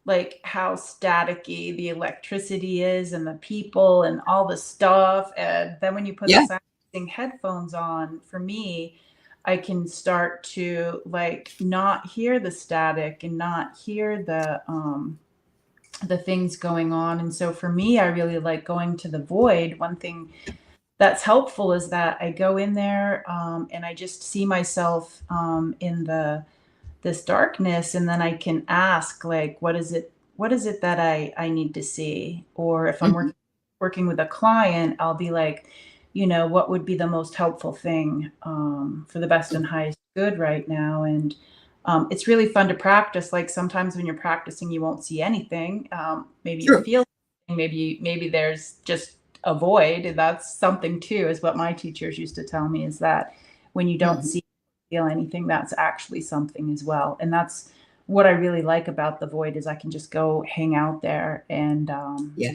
Speaker 1: like how staticky the electricity is and the people and all the stuff. And then when you put the
Speaker 2: Yeah.
Speaker 1: silencing headphones on, for me, I can start to like not hear the static and not hear the things going on. And so for me, I really like going to the void. One thing that's helpful is that I go in there and I just see myself in this darkness, and then I can ask like, what is it that I need to see? Or if I'm
Speaker 2: Mhm.
Speaker 1: working with a client, I'll be like, you know, what would be the most helpful thing for the best and highest good right now? And it's really fun to practice. Like sometimes when you're practicing, you won't see anything. Maybe you
Speaker 2: True.
Speaker 1: feel, maybe there's just a void. And that's something too, is what my teachers used to tell me, is that when you don't
Speaker 2: Mhm.
Speaker 1: see, feel anything, that's actually something as well. And that's what I really like about the void, is I can just go hang out there and
Speaker 2: Yeah.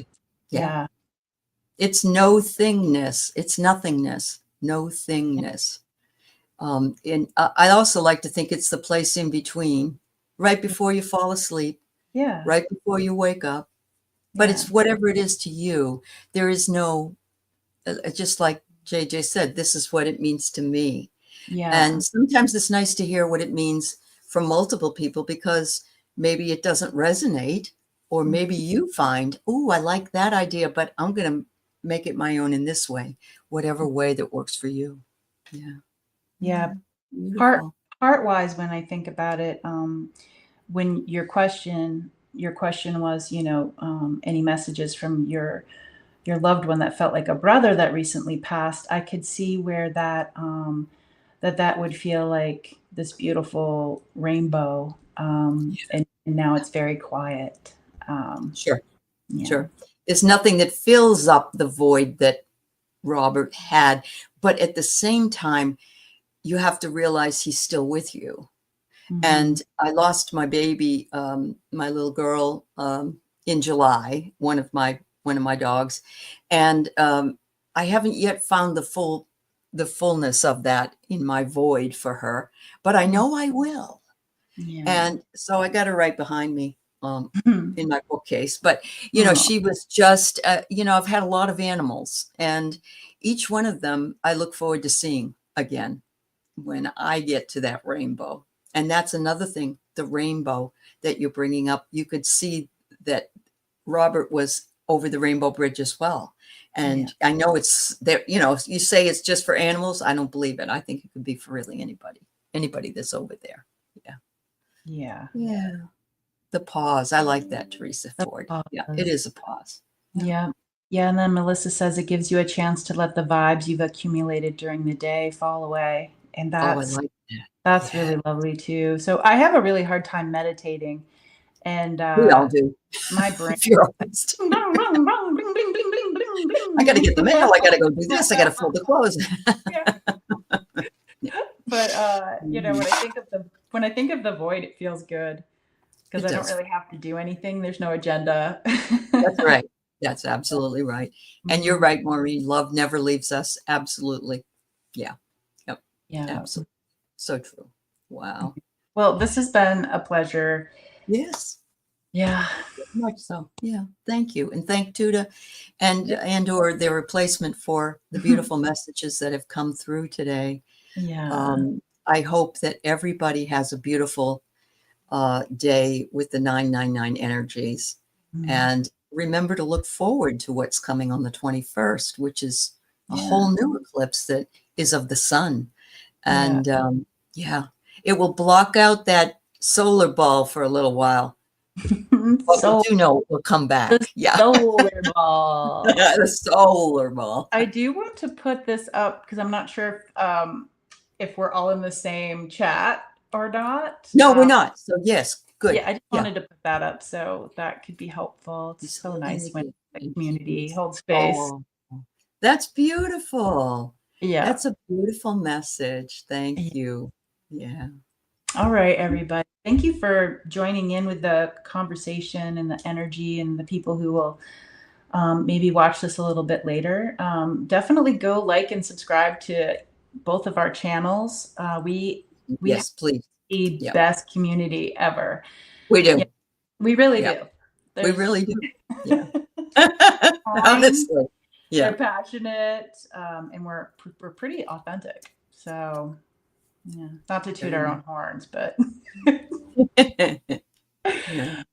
Speaker 2: Yeah.
Speaker 1: yeah,
Speaker 2: It's no thingness. It's nothingness. No thingness. And I also like to think it's the place in between, right before you fall asleep,
Speaker 1: yeah,
Speaker 2: right before you wake up. But
Speaker 1: yeah,
Speaker 2: it's whatever it is to you. There is no, just like JJ said, this is what it means to me.
Speaker 1: yeah,
Speaker 2: And sometimes it's nice to hear what it means from multiple people, because maybe it doesn't resonate, or
Speaker 1: mm,
Speaker 2: maybe you find, oh, I like that idea, but I'm going to make it my own in this way, whatever way that works for you. Yeah.
Speaker 1: yeah.
Speaker 2: Yeah.
Speaker 1: Heart
Speaker 2: Beautiful.
Speaker 1: heart wise, when I think about it, when your question was, you know, any messages from your loved one that felt like a brother that recently passed, I could see where that would feel like this beautiful rainbow, and now it's very quiet. Um,
Speaker 2: Sure.
Speaker 1: yeah,
Speaker 2: Sure. There's nothing that fills up the void that Robert had, but at the same time, you have to realize he's still with you.
Speaker 1: mhm,
Speaker 2: And I lost my baby, my little girl, in July, one of my dogs, and I haven't yet found the fullness of that in my void for her, but I
Speaker 1: mm,
Speaker 2: know I will.
Speaker 1: yeah.
Speaker 2: And so I got her right behind me, in my bookcase. But
Speaker 1: Oh,
Speaker 2: she was just, I've had a lot of animals, and each one of them I look forward to seeing again when I get to that rainbow. And that's another thing, the rainbow that you're bringing up. You could see that Robert was over the Rainbow Bridge as well.
Speaker 1: yeah,
Speaker 2: And I know it's there, you say it's just for animals. I don't believe it. I think it could be for really anybody that's over there. Yeah.
Speaker 1: yeah.
Speaker 2: Yeah. The pause. I like that, Teresa
Speaker 1: The
Speaker 2: Ford. Yeah, it
Speaker 1: pause.
Speaker 2: is a pause. Yeah.
Speaker 1: Yeah. Yeah, and then Melissa says it gives you a chance to let the vibes you've accumulated during the day fall away, and
Speaker 2: Oh, I like that.
Speaker 1: that's
Speaker 2: Yeah.
Speaker 1: really lovely too. So I have a really hard time meditating, and
Speaker 2: We all do,
Speaker 1: my brain.
Speaker 2: if you're honest. I got to get the mail. I got to go do this. I got to fold the clothes.
Speaker 1: Yeah.
Speaker 2: Yeah.
Speaker 1: But you know,
Speaker 2: Mhm.
Speaker 1: when I think of the void, it feels good because
Speaker 2: It
Speaker 1: I don't
Speaker 2: does.
Speaker 1: really have to do anything. There's no agenda.
Speaker 2: That's right. That's absolutely right. And you're
Speaker 1: Mhm.
Speaker 2: right, Maureen. Love never leaves us. Absolutely. Yeah. Yep.
Speaker 1: Yeah.
Speaker 2: Absolutely. So true. Wow.
Speaker 1: Well, this has been a pleasure.
Speaker 2: Yes.
Speaker 1: Yeah.
Speaker 2: Much so. Yeah. Thank you. And thank Tuda and or their replacement for the beautiful messages that have come through today.
Speaker 1: Yeah.
Speaker 2: I hope that everybody has a beautiful day with the 999 energies.
Speaker 1: Mm.
Speaker 2: And remember to look forward to what's coming on the 21st, which is a
Speaker 1: Yeah.
Speaker 2: whole new eclipse that is of the sun.
Speaker 1: Yeah.
Speaker 2: And yeah, it will block out that solar ball for a little while. But we
Speaker 1: So
Speaker 2: do know it will come
Speaker 1: the
Speaker 2: back. Yeah,
Speaker 1: solar ball.
Speaker 2: the solar ball.
Speaker 1: I do want to put this up because I'm not sure if we're all in the same chat or not.
Speaker 2: No, we're not. So yes, good.
Speaker 1: Yeah, I just
Speaker 2: Yeah.
Speaker 1: wanted to put that up so that could be helpful. It's so nice when
Speaker 2: Miscellaneous
Speaker 1: the community
Speaker 2: energies.
Speaker 1: holds space.
Speaker 2: Oh, that's beautiful.
Speaker 1: Yeah.
Speaker 2: That's a beautiful message. Thank you. Yeah.
Speaker 1: All right, everybody. Thank you for joining in with the conversation and the energy, and the people who will maybe watch this a little bit later. Definitely go like and subscribe to both of our channels. We have
Speaker 2: Yes, please.
Speaker 1: the
Speaker 2: Yeah,
Speaker 1: best community ever.
Speaker 2: we
Speaker 1: Yeah,
Speaker 2: do.
Speaker 1: we really
Speaker 2: Yeah,
Speaker 1: do.
Speaker 2: we
Speaker 1: There's
Speaker 2: really do. Yeah.
Speaker 1: kind,
Speaker 2: Honestly.
Speaker 1: they're
Speaker 2: Yeah.
Speaker 1: passionate, and we're pretty authentic. So Yeah. Not to toot
Speaker 2: Very
Speaker 1: our
Speaker 2: nice.
Speaker 1: own horns, but
Speaker 2: Yeah.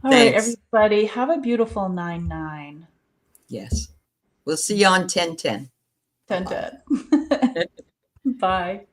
Speaker 1: all right,
Speaker 2: Thanks.
Speaker 1: everybody, have a beautiful 9/9.
Speaker 2: Yes. We'll see you on 10/10.
Speaker 1: 10
Speaker 2: Bye-bye.
Speaker 1: 10. Bye.